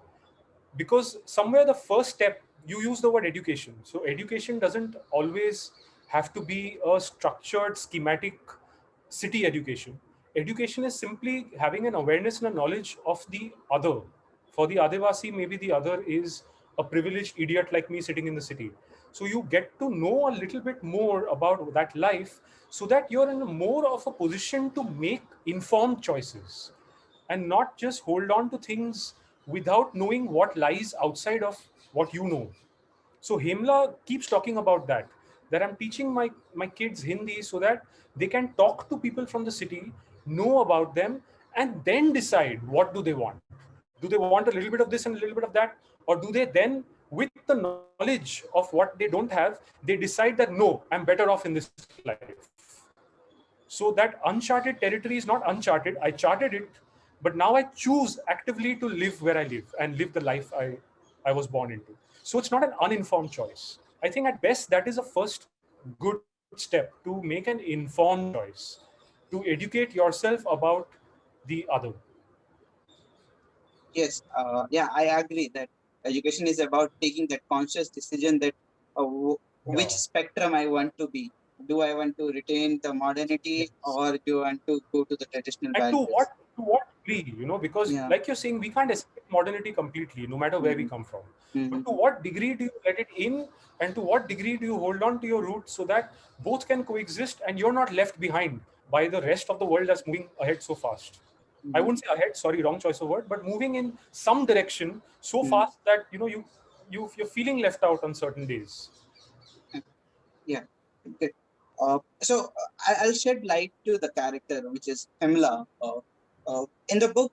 Because somewhere the first step, you use the word education. So education doesn't always have to be a structured, schematic city education. Education is simply having an awareness and a knowledge of the other. For the Adivasi, maybe the other is a privileged idiot like me sitting in the city. So you get to know a little bit more about that life, so that you're in more of a position to make informed choices and not just hold on to things without knowing what lies outside of what you know. So Hemla keeps talking about that I'm teaching my kids Hindi so that they can talk to people from the city, know about them, and then decide what do they want. Do they want a little bit of this and a little bit of that? Or do they then, with the knowledge of what they don't have, they decide that no, I'm better off in this life. So that uncharted territory is not uncharted. I charted it, but now I choose actively to live where I live and live the life I was born into. So it's not an uninformed choice. I think at best that is a first good step to make an informed choice, to educate yourself about the other. Yes, yeah, I agree that education is about taking that conscious decision that Yeah. which spectrum I want to be. Do I want to retain the modernity, Yes. or do I want to go to the traditional And values? to what degree, because Yeah. like you're saying, we can't escape modernity completely, no matter where we Mm-hmm. come from. But to Mm-hmm. what degree do you let it in, and to what degree do you hold on to your roots so that both can coexist and you're not left behind by the rest of the world that's moving ahead so fast? I Mm-hmm. wouldn't say ahead, sorry, wrong choice of word, but moving in some direction so Mm-hmm. fast that you're feeling left out on certain days. Yeah. Okay. I'll shed light to the character, which is Himla. In the book,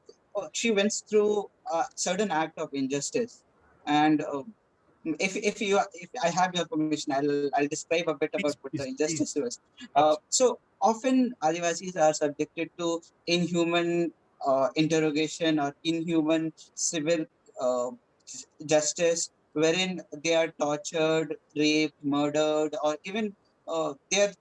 she went through a certain act of injustice, and if I have your permission, I'll describe a bit about Please, what the please, injustice please. was. Absolutely. So often Adivasis are subjected to inhuman interrogation or inhuman civil uh, justice, wherein they are tortured, raped, murdered, or even they are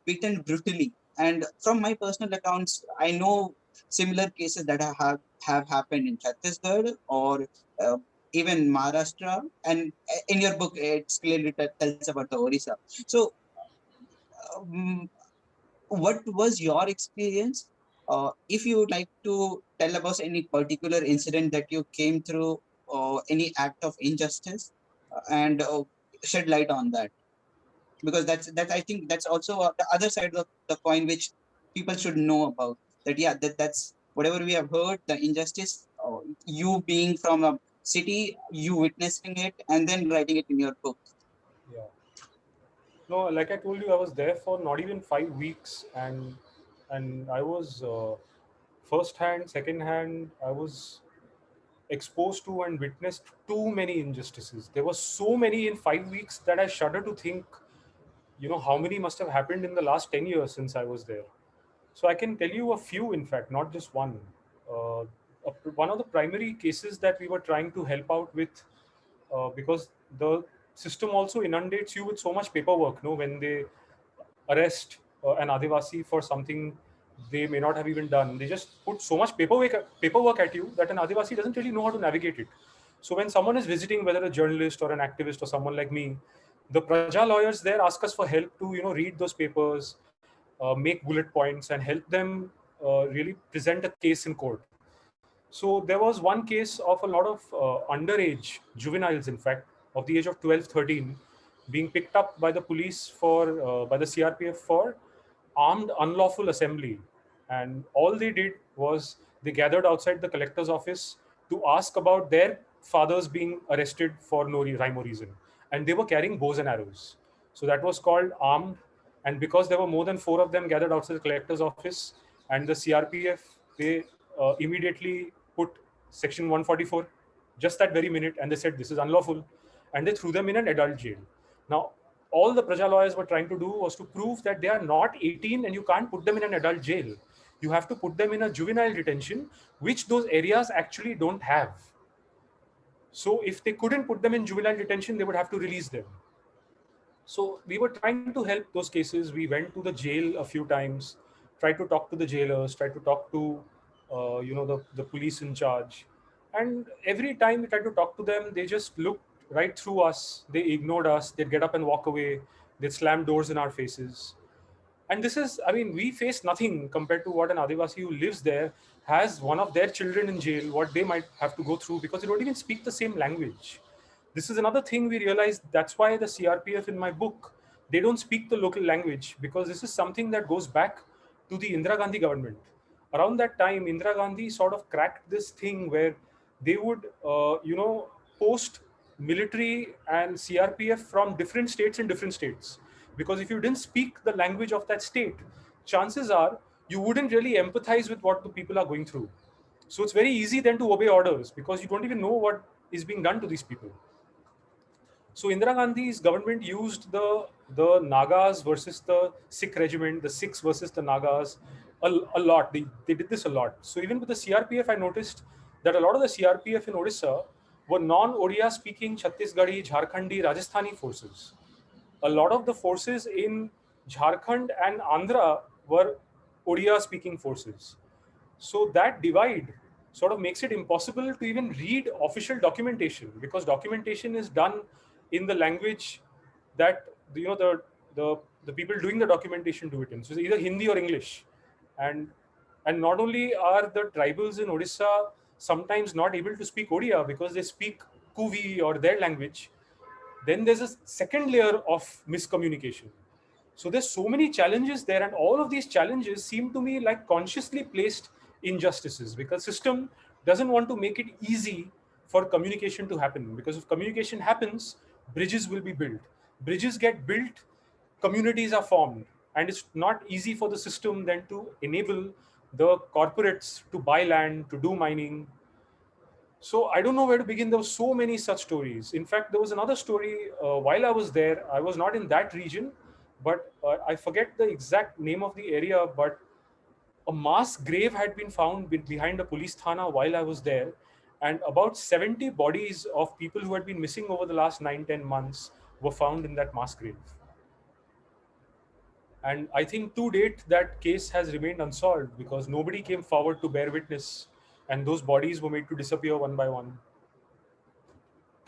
beaten brutally. And from my personal accounts, I know similar cases that have happened in Chhattisgarh or uh, even Maharashtra. And in your book, it's clearly tells about the Orissa. So, um, what was your experience? If you would like to tell about any particular incident that you came through, or any act of injustice, and shed light on that, because that I think that's also the other side of the coin which people should know about. That yeah, that's whatever we have heard, the injustice. You being from a city, you witnessing it, and then writing it in your book. Yeah. No, like I told you, I was there for not even 5 weeks, and I was first hand, second hand. I was exposed to and witnessed too many injustices. There were so many in 5 weeks that I shudder to think, how many must have happened in the last 10 years since I was there. So I can tell you a few, in fact, not just one. Uh, One of the primary cases that we were trying to help out with, because the system also inundates you with so much paperwork. No, when they arrest an Adivasi for something they may not have even done, they just put so much paperwork at you that an Adivasi doesn't really know how to navigate it. So when someone is visiting, whether a journalist or an activist or someone like me, the Praja lawyers there ask us for help to read those papers, make bullet points, and help them really present a case in court. So there was one case of a lot of underage juveniles, in fact, of the age of 12, 13, being picked up by the police by the CRPF for armed unlawful assembly. And all they did was they gathered outside the collector's office to ask about their fathers being arrested for no rhyme or reason. And they were carrying bows and arrows. So that was called armed. And because there were more than four of them gathered outside the collector's office, and the CRPF, they immediately put section 144 just that very minute, and they said this is unlawful, and they threw them in an adult jail. Now, all the Praja lawyers were trying to do was to prove that they are not 18 and you can't put them in an adult jail. You have to put them in a juvenile detention, which those areas actually don't have. So if they couldn't put them in juvenile detention, they would have to release them. So we were trying to help those cases. We went to the jail a few times, tried to talk to the jailers, tried to talk to the police in charge. And every time we tried to talk to them, they just looked right through us. They ignored us. They'd get up and walk away. They'd slam doors in our faces. And this is, I mean, we face nothing compared to what an Adivasi who lives there has one of their children in jail, what they might have to go through because they don't even speak the same language. This is another thing we realized. That's why the CRPF in my book, they don't speak the local language, because this is something that goes back to the Indira Gandhi government. Around that time, Indira Gandhi sort of cracked this thing where they would, post military and CRPF from different states in different states. Because if you didn't speak the language of that state, chances are you wouldn't really empathize with what the people are going through. So it's very easy then to obey orders because you don't even know what is being done to these people. So Indira Gandhi's government used the Nagas versus the Sikh regiment, the Sikhs versus the Nagas, a lot. They did this a lot. So even with the CRPF, I noticed that a lot of the CRPF in Odisha were non-Odia speaking Chhattisgarhi, Jharkhandi, Rajasthani forces. A lot of the forces in Jharkhand and Andhra were Odia speaking forces. So that divide sort of makes it impossible to even read official documentation, because documentation is done in the language that the people doing the documentation do it in. So it's either Hindi or English. And and not only are the tribals in Odisha sometimes not able to speak Odia because they speak Kuvi or their language, then there's a second layer of miscommunication. So there's so many challenges there, and all of these challenges seem to me like consciously placed injustices, because system doesn't want to make it easy for communication to happen. Because if communication happens, bridges will be built. Bridges get built, communities are formed, and it's not easy for the system then to enable the corporates to buy land, to do mining. So I don't know where to begin. There were so many such stories. In fact, there was another story while I was there. I was not in that region, but I forget the exact name of the area. But a mass grave had been found behind a police thana while I was there, and about 70 bodies of people who had been missing over the last 9-10 months were found in that mass grave. And I think to date that case has remained unsolved because nobody came forward to bear witness, and those bodies were made to disappear one by one.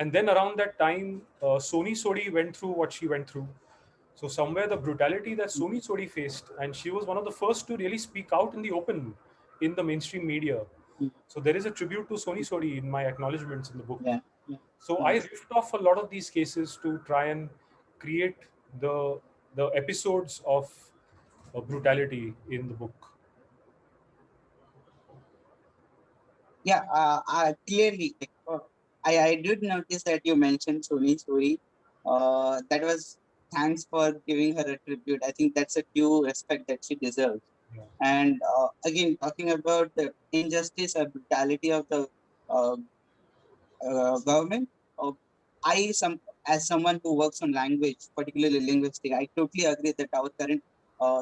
And then around that time, Soni Sodi went through what she went through. So somewhere the brutality that Soni Sodi faced, and she was one of the first to really speak out in the open in the mainstream media. So there is a tribute to Soni Sodi in my acknowledgements in the book. Yeah. Yeah. So I riffed off a lot of these cases to try and create the episodes of brutality in the book. Yeah, clearly, I did notice that you mentioned Soni's story. That was thanks for giving her a tribute. I think that's a due respect that she deserves. Yeah. And again, talking about the injustice or brutality of the uh, government, uh, as someone who works on language, particularly linguistic, I totally agree that our current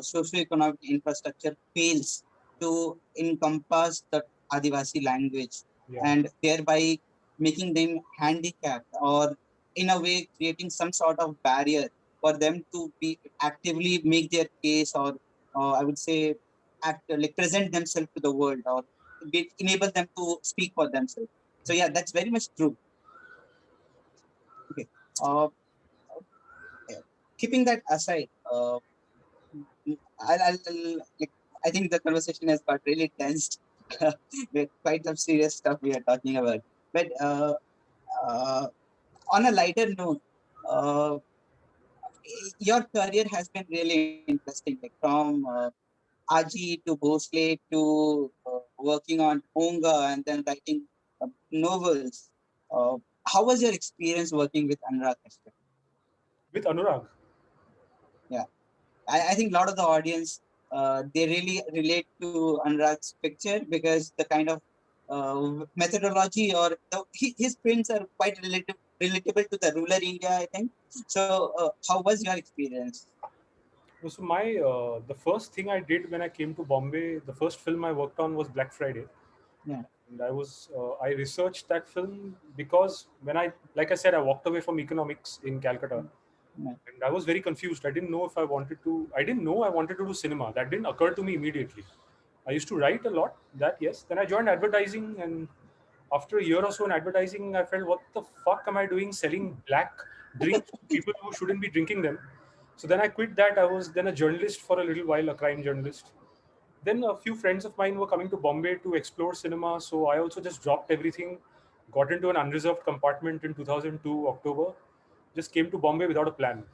socio-economic infrastructure fails to encompass the Adivasi language, Yeah. and thereby making them handicapped, or in a way creating some sort of barrier for them to be actively make their case, or I would say act like present themselves to the world, or enable them to speak for themselves. So yeah, that's very much true. Okay. Uh, Keeping that aside, like, I think the conversation has got really tense. With quite some serious stuff we are talking about. But uh, on a lighter note, uh, your career has been really interesting, like from Aji to Bhosle to working on Oonga and then writing novels. Uh, how was your experience working with Anurag Kashyap? With Anurag. Yeah. I think a lot of the audience they really relate to Anurag's picture because the kind of methodology or his prints are quite relatable to the rural India, I think. So, how was your experience? So my the first thing I did when I came to Bombay, the first film I worked on was Black Friday. Yeah. And I researched that film because when like I said, I walked away from economics in Calcutta, Yeah. and I was very confused. I didn't know if I wanted to. I didn't know I wanted to do cinema. That didn't occur to me immediately. I used to write a lot, that yes. Then I joined advertising, and after a year or so in advertising, I felt, what the fuck am I doing selling black drinks to people who shouldn't be drinking them? So then I quit that. I was then a journalist for a little while, a crime journalist. Then a few friends of mine were coming to Bombay to explore cinema, so I also just dropped everything, got into an unreserved compartment in 2002 October, just came to Bombay without a plan.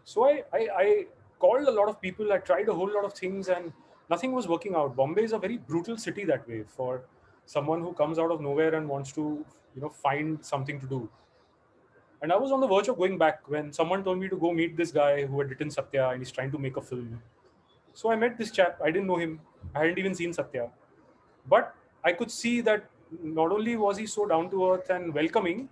So I called a lot of people. I tried a whole lot of things, and nothing was working out. Bombay is a very brutal city that way for someone who comes out of nowhere and wants to, find something to do. And I was on the verge of going back when someone told me to go meet this guy who had written Satya, and he's trying to make a film. So I met this chap. I didn't know him. I hadn't even seen Satya, but I could see that not only was he so down to earth and welcoming,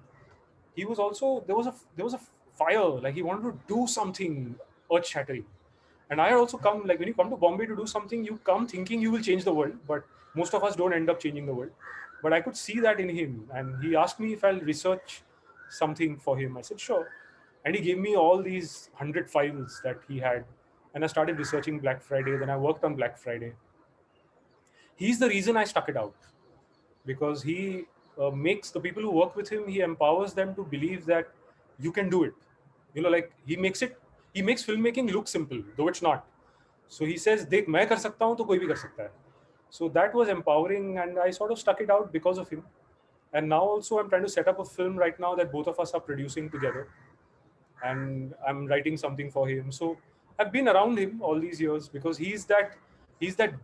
he was also there was a fire. Like, he wanted to do something earth shattering. And I had also come, like, when you come to Bombay to do something, you come thinking you will change the world, but most of us don't end up changing the world. But I could see that in him, and he asked me if I'll research something for him. I said sure, and he gave me all these 100 files that he had, and I started researching Black Friday. Then I worked on Black Friday. He's the reason I stuck it out, because he makes the people who work with him, he empowers them to believe that you can do it. Like, he makes filmmaking look simple, though it's not. So he says, देख मैं कर सकता हूँ तो कोई भी कर सकता है. So that was empowering, and I sort of stuck it out because of him. And now also I'm trying to set up a film right now that both of us are producing together, and I'm writing something for him. So I've been around him all these years because he's that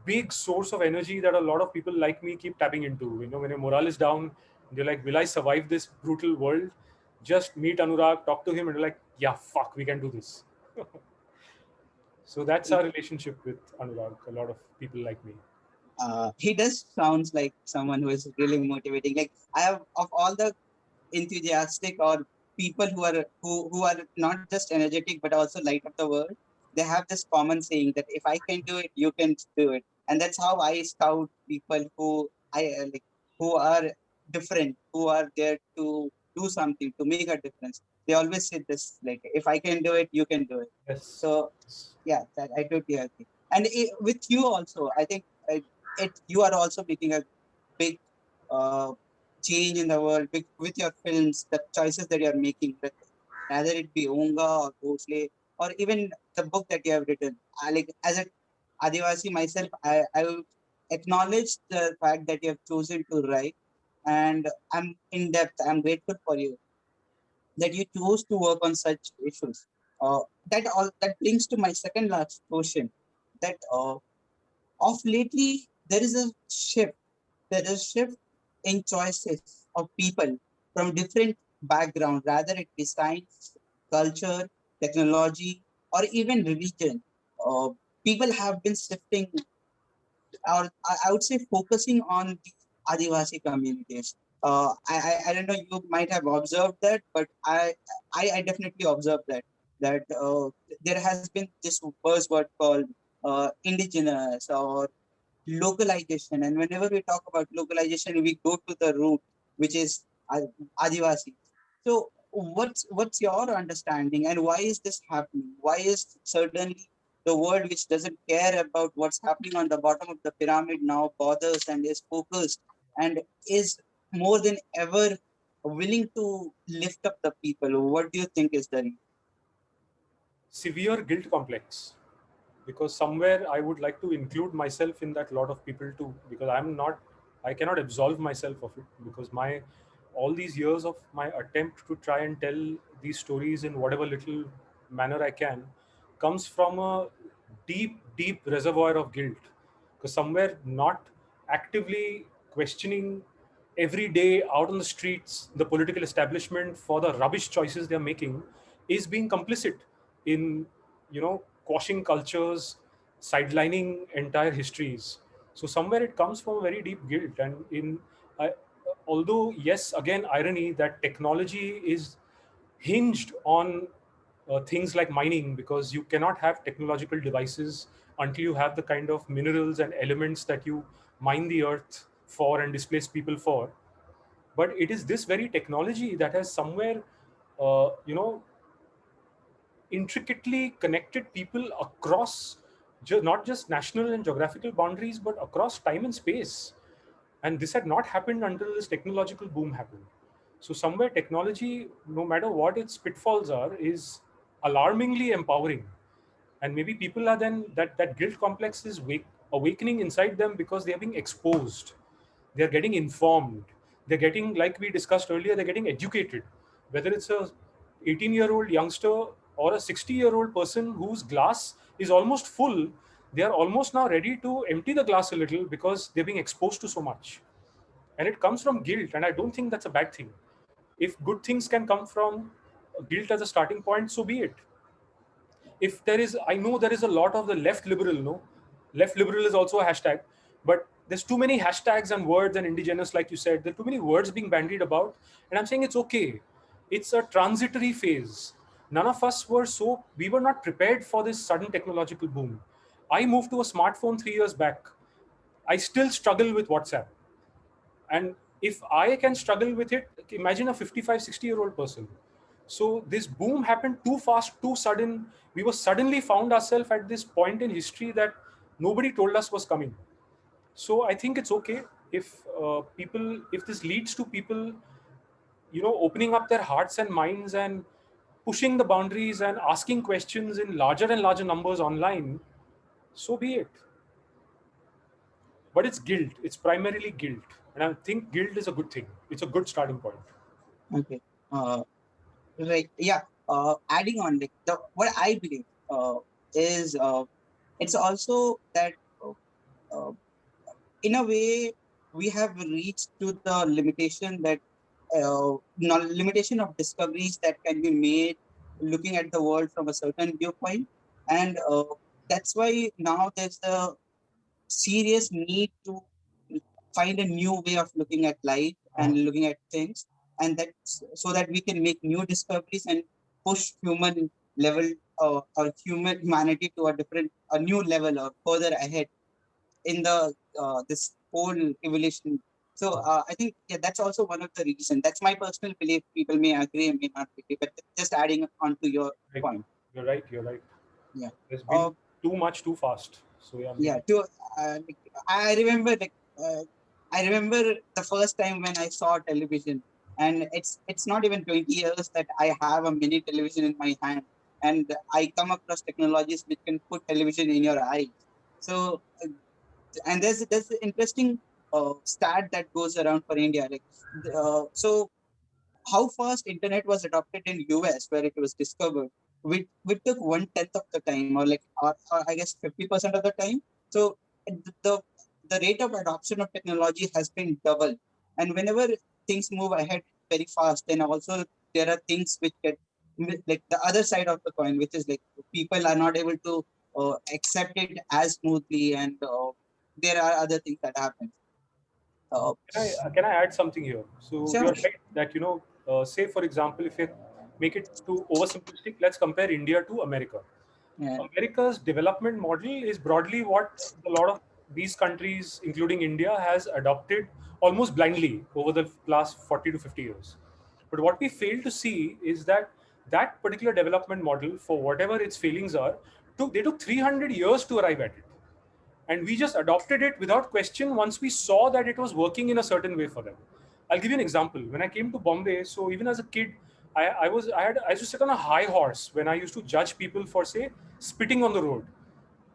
big source of energy that a lot of people like me keep tapping into. When your morale is down, they're like, will I survive this brutal world? Just meet Anurag, talk to him, and you're like, yeah, fuck, we can do this. So that's our relationship with Anurag. A lot of people like me. He does sounds like someone who is really motivating. Like, I have, of all the enthusiastic or people who are not just energetic but also light up the world, they have this common saying that if I can do it, you can do it. And that's how I scout people who I like, who are different, who are there to do something, to make a difference. They always say this, like, if I can do it, you can do it. Yes. So yeah, that I totally agree. And with you also, I think you are also making a big uh, change in the world with your films, the choices that you are making, rather it be Oonga or Ghosle, or even the book that you have written. Like, as an Adivasi myself, I will acknowledge the fact that you have chosen to write, and I'm in depth. I'm grateful for you that you chose to work on such issues. That brings to my second last question. That of lately there is a shift. There is a shift in choices of people from different backgrounds, rather it be science, culture, technology, or even religion. People have been shifting, or I would say focusing on the Adivasi communities. I don't know, you might have observed that, but I definitely observed that there has been this buzzword called indigenous or localization. And whenever we talk about localization, we go to the root, which is Adivasi. So what's your understanding, and why is this happening? Why is suddenly the world, which doesn't care about what's happening on the bottom of the pyramid, now bothers and is focused and is more than ever willing to lift up the people? What do you think is the reason? Severe guilt complex, because somewhere I would like to include myself in that lot of people too, because I cannot absolve myself of it, because my all these years of my attempt to try and tell these stories in whatever little manner I can comes from a deep reservoir of guilt, because somewhere not actively questioning every day out on the streets the political establishment for the rubbish choices they're making is being complicit in quashing cultures, sidelining entire histories. So somewhere it comes from a very deep guilt. And I, although yes, again, irony that technology is hinged on things like mining, because you cannot have technological devices until you have the kind of minerals and elements that you mine the earth for and displace people for. But it is this very technology that has somewhere uh, you know intricately connected people across not just national and geographical boundaries, but across time and space. And this had not happened until this technological boom happened. So somewhere technology, no matter what its pitfalls are, is alarmingly empowering. And maybe people are then, that guilt complex is awakening inside them because they are being exposed, they're getting informed, they're getting, like we discussed earlier, they're getting educated. Whether it's a 18-year-old youngster or a 60-year-old person whose glass is almost full, they are almost now ready to empty the glass a little because they're being exposed to so much. And it comes from guilt, and I don't think that's a bad thing. If good things can come from guilt as a starting point, so be it. If there is, I know there is a lot of the left liberal, no, left liberal is also a hashtag, but there's too many hashtags and words and indigenous, like you said, there are too many words being bandied about, and I'm saying it's okay. It's a transitory phase. None of us were so, we were not prepared for this sudden technological boom. I moved to a smartphone 3 years back. I still struggle with WhatsApp. And if I can struggle with it, imagine a 55, 60-year-old person. So this boom happened too fast, too sudden. We were suddenly found ourselves at this point in history that nobody told us was coming. So I think it's okay if if this leads to people, opening up their hearts and minds and pushing the boundaries and asking questions in larger and larger numbers online, so be it. But it's guilt. It's primarily guilt. And I think guilt is a good thing. It's a good starting point. Okay. Right. Yeah. Adding on, like what I believe is it's also that uh, in a way we have reached to the limitation that limitation of discoveries that can be made looking at the world from a certain viewpoint, and that's why now there's a serious need to find a new way of looking at life and looking at things, and that's so that we can make new discoveries and push human level or humanity to a new level or further ahead in the this whole evolution. So I think that's also one of the reasons. That's my personal belief. People may agree and may not agree, but just adding on to your Right. point. You're right. You're right. Yeah. There's been too much too fast. So yeah, maybe. Yeah. Like, I remember I remember the first time when I saw television, and it's not even 20 years that I have a mini television in my hand, and I come across technologies which can put television in your eyes. So and there's an interesting stat that goes around for India. Like, so how fast internet was adopted in US, where it was discovered, we took 1/10 of the time, or I guess 50% of the time. So the the rate of adoption of technology has been double, and whenever things move ahead very fast, then also there are things which get like the other side of the coin, which is like people are not able to accept it as smoothly, and there are other things that happen. Uh, Can I add something here? So sure. you're right that, say for example, if you make it too oversimplistic, let's compare India to America. Yeah. America's development model is broadly what a lot of these countries, including India, has adopted almost blindly over the last 40 to 50 years. But what we fail to see is that that particular development model, for whatever its failings are, they took 300 years to arrive at it. And we just adopted it without question once we saw that it was working in a certain way for them. I'll give you an example. When I came to Bombay, so even as a kid, I used to sit on a high horse when I used to judge people for, say, spitting on the road.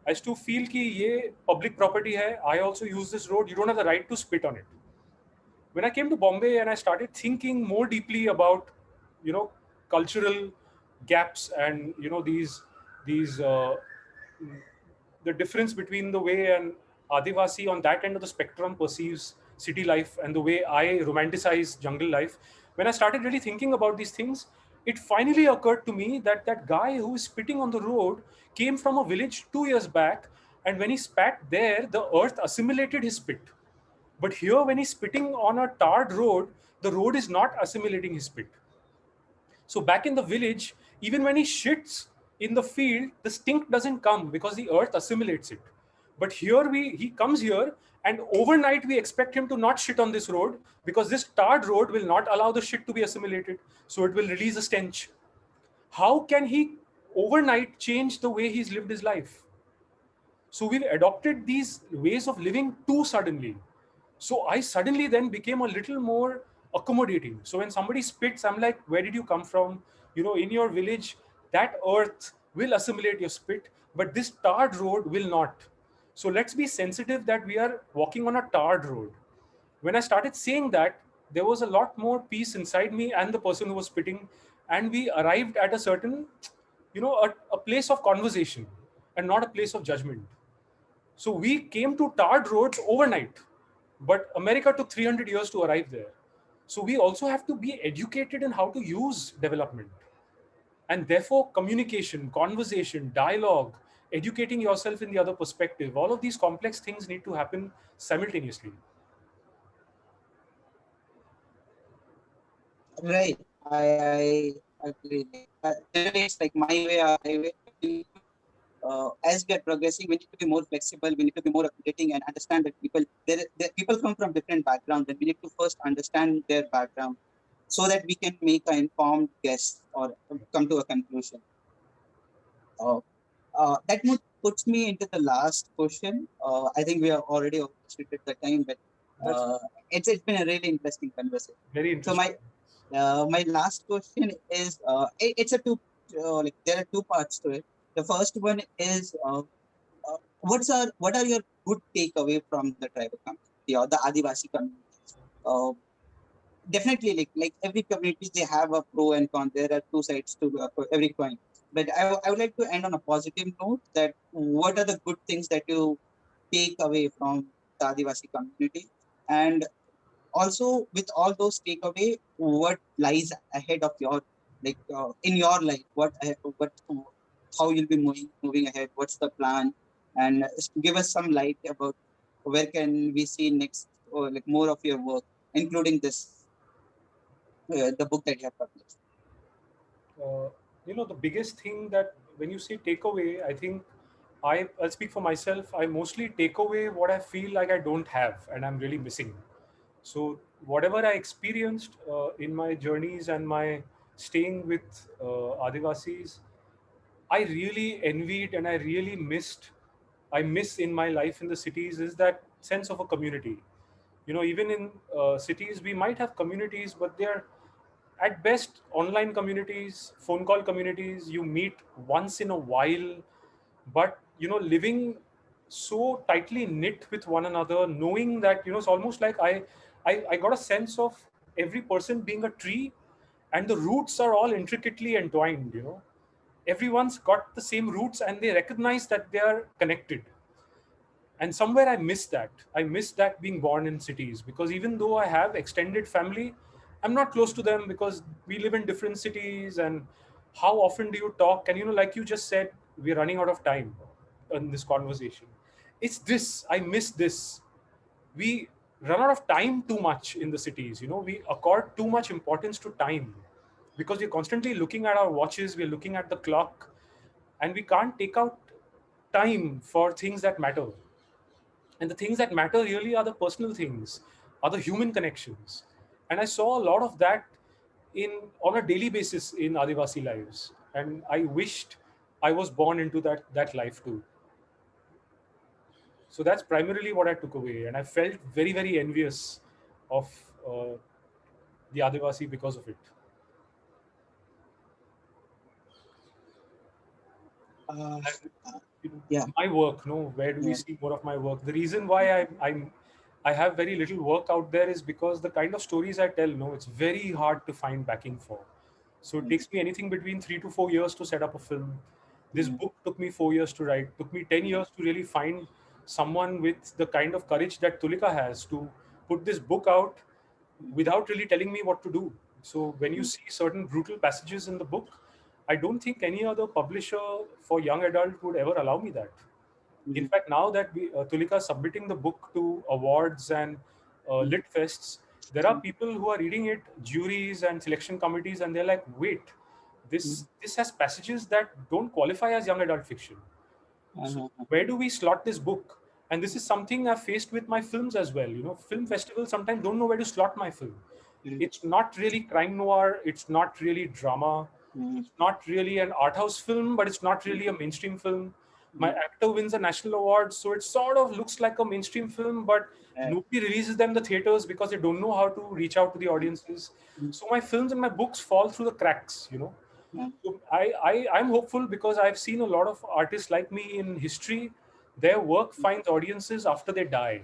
I used to feel कि ये public property है. I also use this road. You don't have the right to spit on it. When I came to Bombay and I started thinking more deeply about, cultural gaps and these the difference between the way an adivasi on that end of the spectrum perceives city life and the way I romanticize jungle life. When I started really thinking about these things, it finally occurred to me that that guy who is spitting on the road came from a village 2 years back, and when he spat there, the earth assimilated his spit. But here, when he's spitting on a tarred road, the road is not assimilating his spit. So back in the village, even when he shits in the field, the stink doesn't come because the earth assimilates it. But here he comes here, and overnight we expect him to not shit on this road because this tarred road will not allow the shit to be assimilated. So it will release a stench. How can he overnight change the way he's lived his life? So we've adopted these ways of living too suddenly. So I suddenly then became a little more accommodating. So when somebody spits, I'm like, where did you come from? In your village, that earth will assimilate your spit, but this tarred road will not. So let's be sensitive that we are walking on a tarred road. When I started saying that, there was a lot more peace inside me and the person who was spitting, and we arrived at a certain, a place of conversation and not a place of judgment. So we came to tarred roads overnight, but America took 300 years to arrive there. So we also have to be educated in how to use development. And therefore, communication, conversation, dialogue, educating yourself in the other perspective, all of these complex things need to happen simultaneously. Right. I agree. Generally, it's like my way or highway. As we are progressing, we need to be more flexible. We need to be more accommodating and understand that people come from different backgrounds, and we need to first understand their background so that we can make an informed guess or come to a conclusion. Uh, puts me into the last question. I think we have already overstated the time, but That's uh, it's been a really interesting conversation. very So interesting. my last question is it's a two like there are two parts to it. The first one is what are your good takeaway from the tribal community or the Adivasi communities? Uh, Definitely, like every community, they have a pro and con. There are two sides to every coin. But I would like to end on a positive note. That what are the good things that you take away from the Adivasi community, and also with all those takeaway, what lies ahead of your in your life? What how you'll be moving ahead? What's the plan? And give us some light about where can we see next or like more of your work, including this the book that you have published. uh, the biggest thing that when you say takeaway, I think I'll speak for myself. I mostly take away what I feel like I don't have and I'm really missing. So whatever I experienced in my journeys and my staying with Adivasis, I really envied and I really missed. I miss in my life in the cities is that sense of a community. Even in cities, we might have communities, but they're at best online communities, phone call communities. You meet once in a while, but living so tightly knit with one another, knowing that it's almost like I got a sense of every person being a tree, and the roots are all intricately entwined. Everyone's got the same roots, and they recognize that they are connected. And somewhere I miss that being born in cities, because even though I have extended family, I'm not close to them because we live in different cities. And how often do you talk? And like you just said, we're running out of time in this conversation. It's this, I miss this. We run out of time too much in the cities. We accord too much importance to time because we're constantly looking at our watches, we're looking at the clock, and we can't take out time for things that matter. And the things that matter really are the personal things, are the human connections. And I saw a lot of that in on a daily basis in Adivasi lives. And I wished I was born into that life too. So that's primarily what I took away. And I felt very, very envious of the Adivasi because of it. Uh, uh, In yeah. my work, no, where do we Yeah. see more of my work? The reason why I have very little work out there is because the kind of stories I tell, no, it's very hard to find backing for. So it Mm, takes me anything between 3 to 4 years to set up a film. This mm, book took me 4 years to write. Took me 10 years to really find someone with the kind of courage that Tulika has to put this book out without really telling me what to do. So when you mm, see certain brutal passages in the book, I don't think any other publisher for young adult would ever allow me that. In mm, fact, now that Tulika is submitting the book to awards and mm, lit fests, there are people who are reading it, juries and selection committees, and they're like, "Wait, mm, this has passages that don't qualify as young adult fiction. So uh-huh, where do we slot this book?" And this is something I've faced with my films as well. Film festivals sometimes don't know where to slot my film. mm, It's not really crime noir. It's not really drama. mm, It's not really an art house film, but it's not really a mainstream film. My actor wins a national award, so it sort of looks like a mainstream film, but nobody releases them in the theaters because they don't know how to reach out to the audiences. So my films and my books fall through the cracks, you know. So I'm hopeful because I've seen a lot of artists like me in history. Their work finds audiences after they die.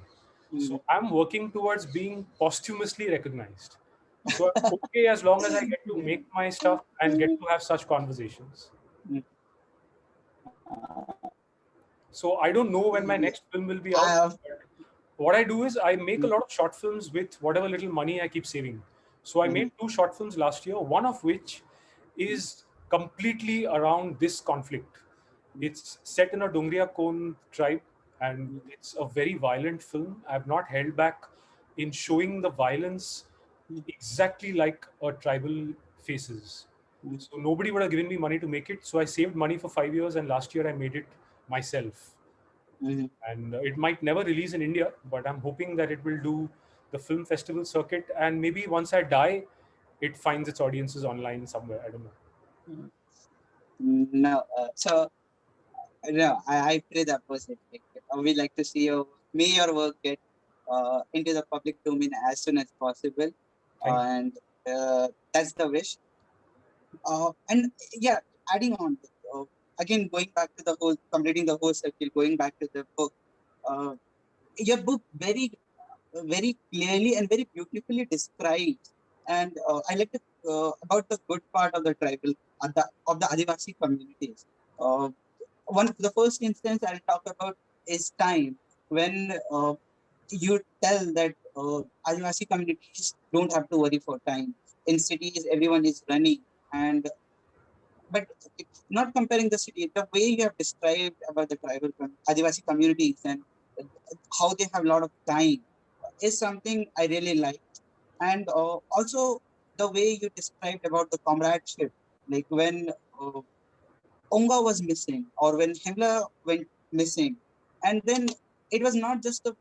So I'm working towards being posthumously recognized. So I'm okay as long as I get to make my stuff and get to have such conversations. So I don't know when my next film will be out. But what I do is I make a lot of short films with whatever little money I keep saving. So I made 2 short films last year, one of which is completely around this conflict. It's set in a Dongriya Kon tribe, and it's a very violent film. I've not held back in showing the violence exactly like a tribal faces. So nobody would have given me money to make it. So I saved money for 5 years, and last year I made it myself. And it might never release in India, but I'm hoping that it will do the film festival circuit, and maybe once I die, it finds its audiences online somewhere. I don't know. No, no, I pray the opposite. Like, we like to see may your work get into the public domain as soon as possible, Thank you. and that's the wish. And yeah, adding on, again going back to the whole, completing the whole circle, going back to the book. Uh, your book very clearly and very beautifully describes, and I like to about the good part of the tribal of the Adivasi communities. Uh, the first instance I'll talk about is time, when you tell that Adivasi communities don't have to worry for time. In cities, everyone is running, and but it's not comparing the city. The way you have described about the Adivasi communities and how they have a lot of time is something I really like. And also the way you described about the comradeship, like when Oonga was missing or when Himla went missing, and then it was not just the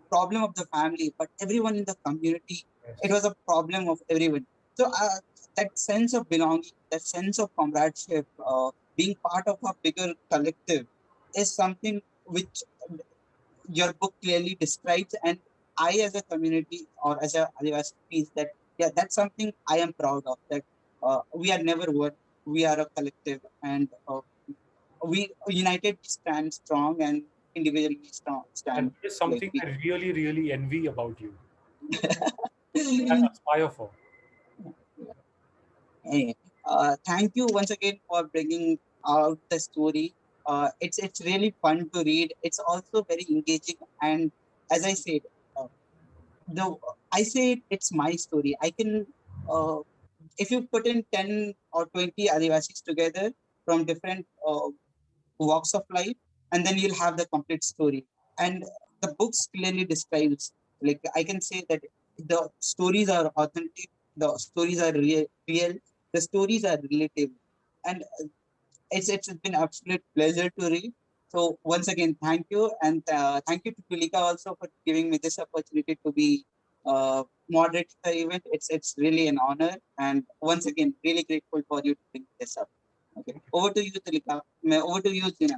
problem of the family, but everyone in the community. It Yes. was a problem of everyone. So that sense of belonging, that sense of comradeship, being part of a bigger collective, is something which your book clearly describes. And I, as a community or as a Adivasi piece, that yeah, that's something I am proud of. That we are never one, we are a collective, and we united stand strong and individually And stand that is like something weak. I really, really envy about you. I aspire for. Anyway, thank you once again for bringing out the story. It's really fun to read. It's also very engaging, and as I said, uh, the I say it's my story. I can, uh, if you put in 10 or 20 Adivasis together from different walks of life, and then you'll have the complete story. And the books clearly describes, like I can say that the stories are authentic, the stories are real, the stories are relatable, and it's been absolute pleasure to read. So once again, thank you, and thank you to Tulika also for giving me this opportunity to be moderating the event. It's really an honor, and once again, really grateful for you to bring this up. Okay, over to you, Tulika. Over to you, Tina.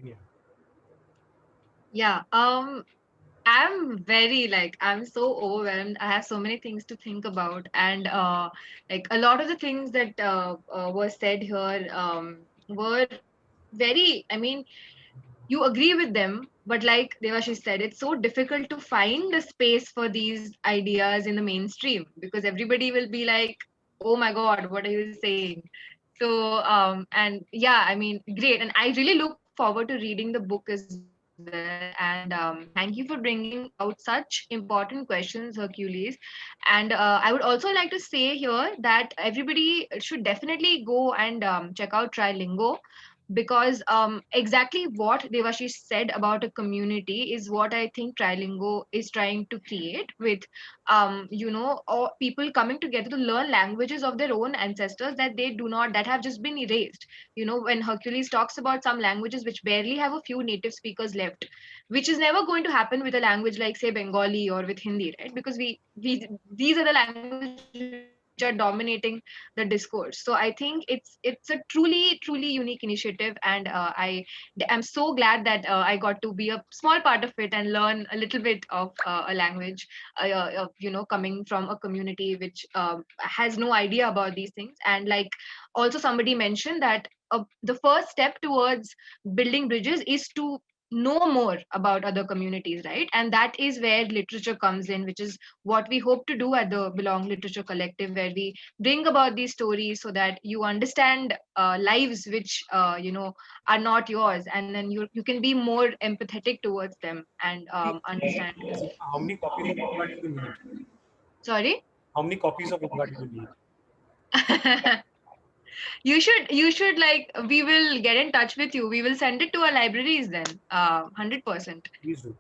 Yeah. Yeah. I'm very like I'm so overwhelmed. I have so many things to think about, and like a lot of the things that were said here were very. I mean, you agree with them, but like Devashish said, it's so difficult to find a space for these ideas in the mainstream because everybody will be like, "Oh my God, what are you saying?" So and yeah, I mean, great, and I really look forward to reading the book as well. And thank you for bringing out such important questions, Hercules. And I would also like to say here that everybody should definitely go and check out Trilingo, because exactly what Devashish said about a community is what I think Trilingo is trying to create with or people coming together to learn languages of their own ancestors that they do not, that have just been erased. When Hercules talks about some languages which barely have a few native speakers left, which is never going to happen with a language like say Bengali or with Hindi, right? Because we these are the languages which we have lost. which are dominating the discourse. So I think it's a truly unique initiative, and I'm so glad that I got to be a small part of it and learn a little bit of a language, coming from a community which has no idea about these things. And like also somebody mentioned that the first step towards building bridges is to know more about other communities, right? And that is where literature comes in, which is what we hope to do at the Belong Literature Collective, where we bring about these stories so that you understand lives which are not yours, and then you can be more empathetic towards them and understand. How many copies of Oonga do you need? Sorry. How many copies of Oonga do you need? You should like, we will get in touch with you, we will send it to our libraries then, 100%. Please do.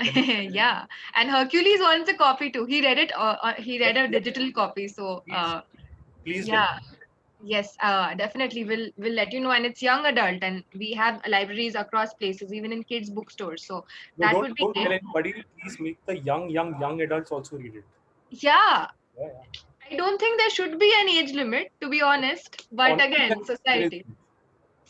Yeah, and Hercules wants a copy too. He read it. He read a digital copy. So, Please, please let yeah, yes, definitely. We'll let you know. And it's young adult, and we have libraries across places, even in kids' bookstores. So no, that don't would be don't tell great. anybody. Please make the young adults also read it. Yeah, Yeah, yeah. I don't think there should be an age limit, to be honest. But Honestly, again, there is. society.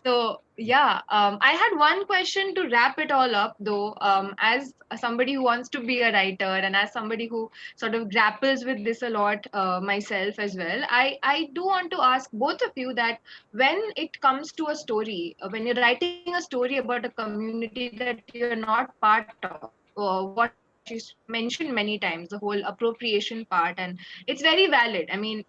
So yeah, I had one question to wrap it all up, though. As somebody who wants to be a writer, and as somebody who sort of grapples with this a lot myself as well, I do want to ask both of you that when it comes to a story, when you're writing a story about a community that you're not part of, what Devashish mentioned many times, the whole appropriation part, and it's very valid. I mean,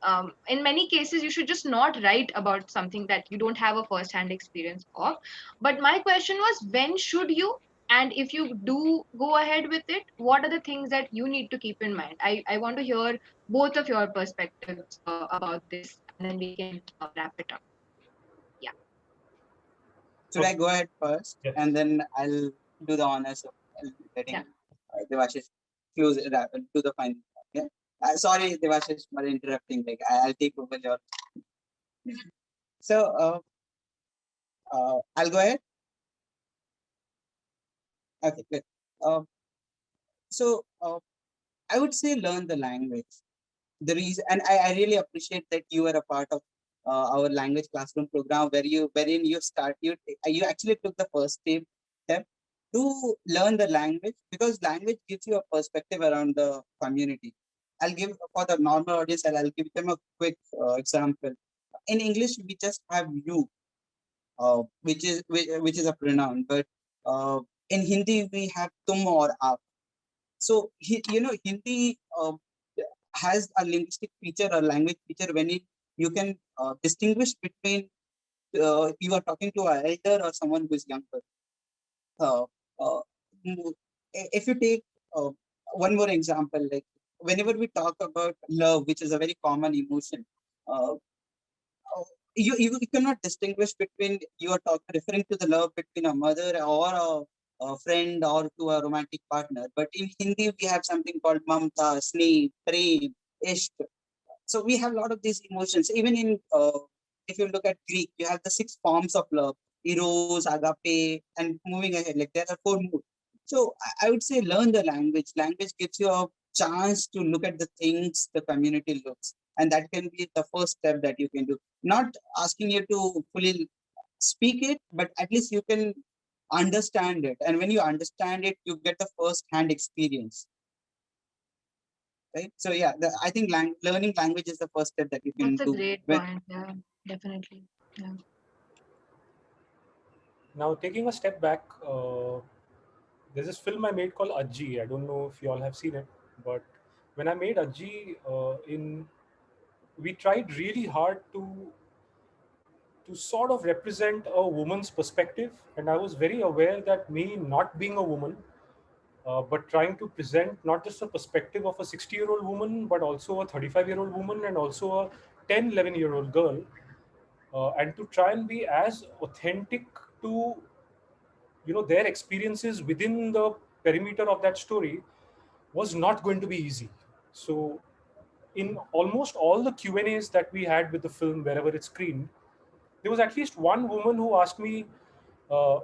in many cases, you should just not write about something that you don't have a first-hand experience of. But my question was, when should you? And if you do go ahead with it, what are the things that you need to keep in mind? I want to hear both of your perspectives about this, and then we can wrap it up. Yeah. Should I go ahead first, Yes. and then I'll do the honors of letting Yeah. Devashish do the final part, yeah. Sorry, Devashish, for interrupting. Like I'll take over your. So I'll go ahead. Okay, good. Uh, so I would say learn the language. The reason, and I really appreciate that you are a part of our language classroom program, wherein you actually took the first step to learn the language, because language gives you a perspective around the community. I'll give for the normal audience, and I'll give them a quick example. In English, we just have you, which is a pronoun, but in Hindi we have tum or aap. So Hindi has a linguistic feature or language feature when you can distinguish between you are talking to an elder or someone who is younger. Uh, uh, if you take uh, one more example, like whenever we talk about love, which is a very common emotion, uh, you cannot distinguish between you are referring to the love between a mother or a friend or to a romantic partner. But in Hindi, we have something called mamta, sneh, prem, ishq. So we have a lot of these emotions. Even in if you look at Greek, you have the 6 forms of love: eros, agape, and moving ahead. Like there are 4 more. So I would say learn the language. Language gives you a chance to look at the things the community looks, and that can be the first step that you can do. Not asking you to fully speak it, but at least you can understand it. And when you understand it, you get the first hand experience. Right. So yeah, I think learning language is the first step that you can That's a do. great point. Yeah, definitely. Yeah. Now, taking a step back, there's this film I made called Ajji. I don't know if you all have seen it, but when I made Ajji, we tried really hard to sort of represent a woman's perspective, and I was very aware that me not being a woman, but trying to present not just a perspective of a 60-year-old woman, but also a 35-year-old woman and also a 10, 11-year-old girl, and to try and be as authentic to their experiences within the perimeter of that story was not going to be easy. So in almost all the Q&As that we had with the film wherever it screened, there was at least one woman who asked me uh,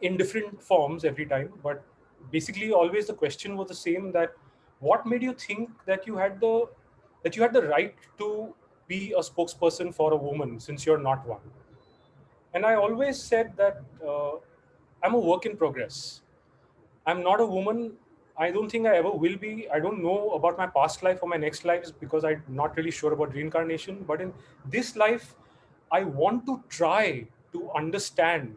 in different forms every time, but basically always the question was the same: that what made you think that you had the that you had the right to be a spokesperson for a woman since you're not one. And I always said that I'm a work in progress. I'm not a woman. I don't think I ever will be. I don't know about my past life or my next lives because I'm not really sure about reincarnation. But in this life, I want to try to understand.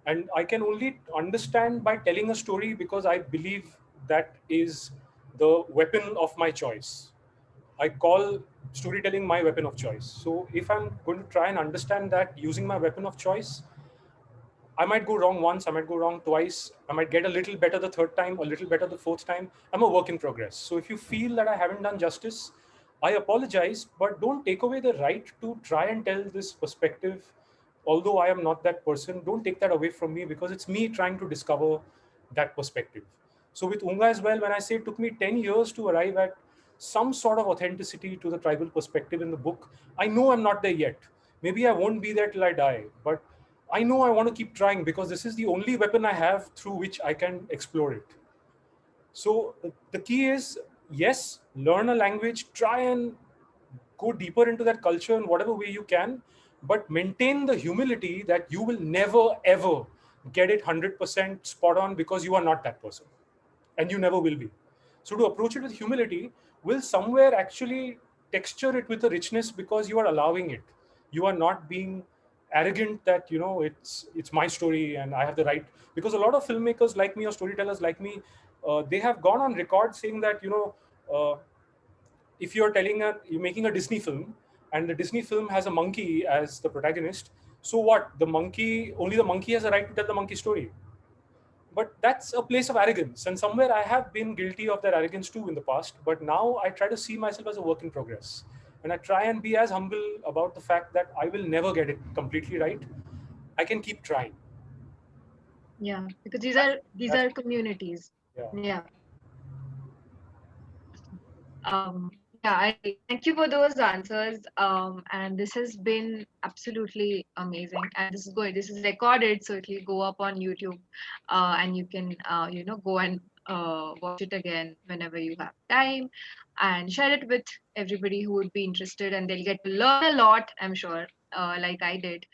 And I can only understand by telling a story because I believe that is the weapon of my choice. I call storytelling my weapon of choice. So if I'm going to try and understand that using my weapon of choice, I might go wrong once, I might go wrong twice, I might get a little better the third time, a little better the fourth time. I'm a work in progress. So if you feel that I haven't done justice, I apologize, but don't take away the right to try and tell this perspective. Although I am not that person, don't take that away from me because it's me trying to discover that perspective. So with Oonga as well, when I say it took me 10 years to arrive at some sort of authenticity to the tribal perspective in the book, I know I'm not there yet. Maybe I won't be there till I die, but I know I want to keep trying because this is the only weapon I have through which I can explore it. So the key is, yes, learn a language, try and go deeper into that culture in whatever way you can, but maintain the humility that you will never ever get it 100% spot on because you are not that person and you never will be. So to approach it with humility will somewhere actually texture it with a richness because you are allowing it. You are not being arrogant that it's my story and I have the right. Because a lot of filmmakers like me or storytellers like me, they have gone on record saying that if you're making a Disney film and the Disney film has a monkey as the protagonist, so what? The monkey has a right to tell the monkey story. But that's a place of arrogance, and somewhere I have been guilty of that arrogance too in the past, but now I try to see myself as a work in progress, and I try and be as humble about the fact that I will never get it completely right. I can keep trying. Yeah, because these That's are communities. yeah. Yeah. Yeah, I thank you for those answers. And this has been absolutely amazing. And this is recorded, so it will go up on YouTube. And you can, go and watch it again whenever you have time, and share it with everybody who would be interested, and they'll get to learn a lot, I'm sure, like I did.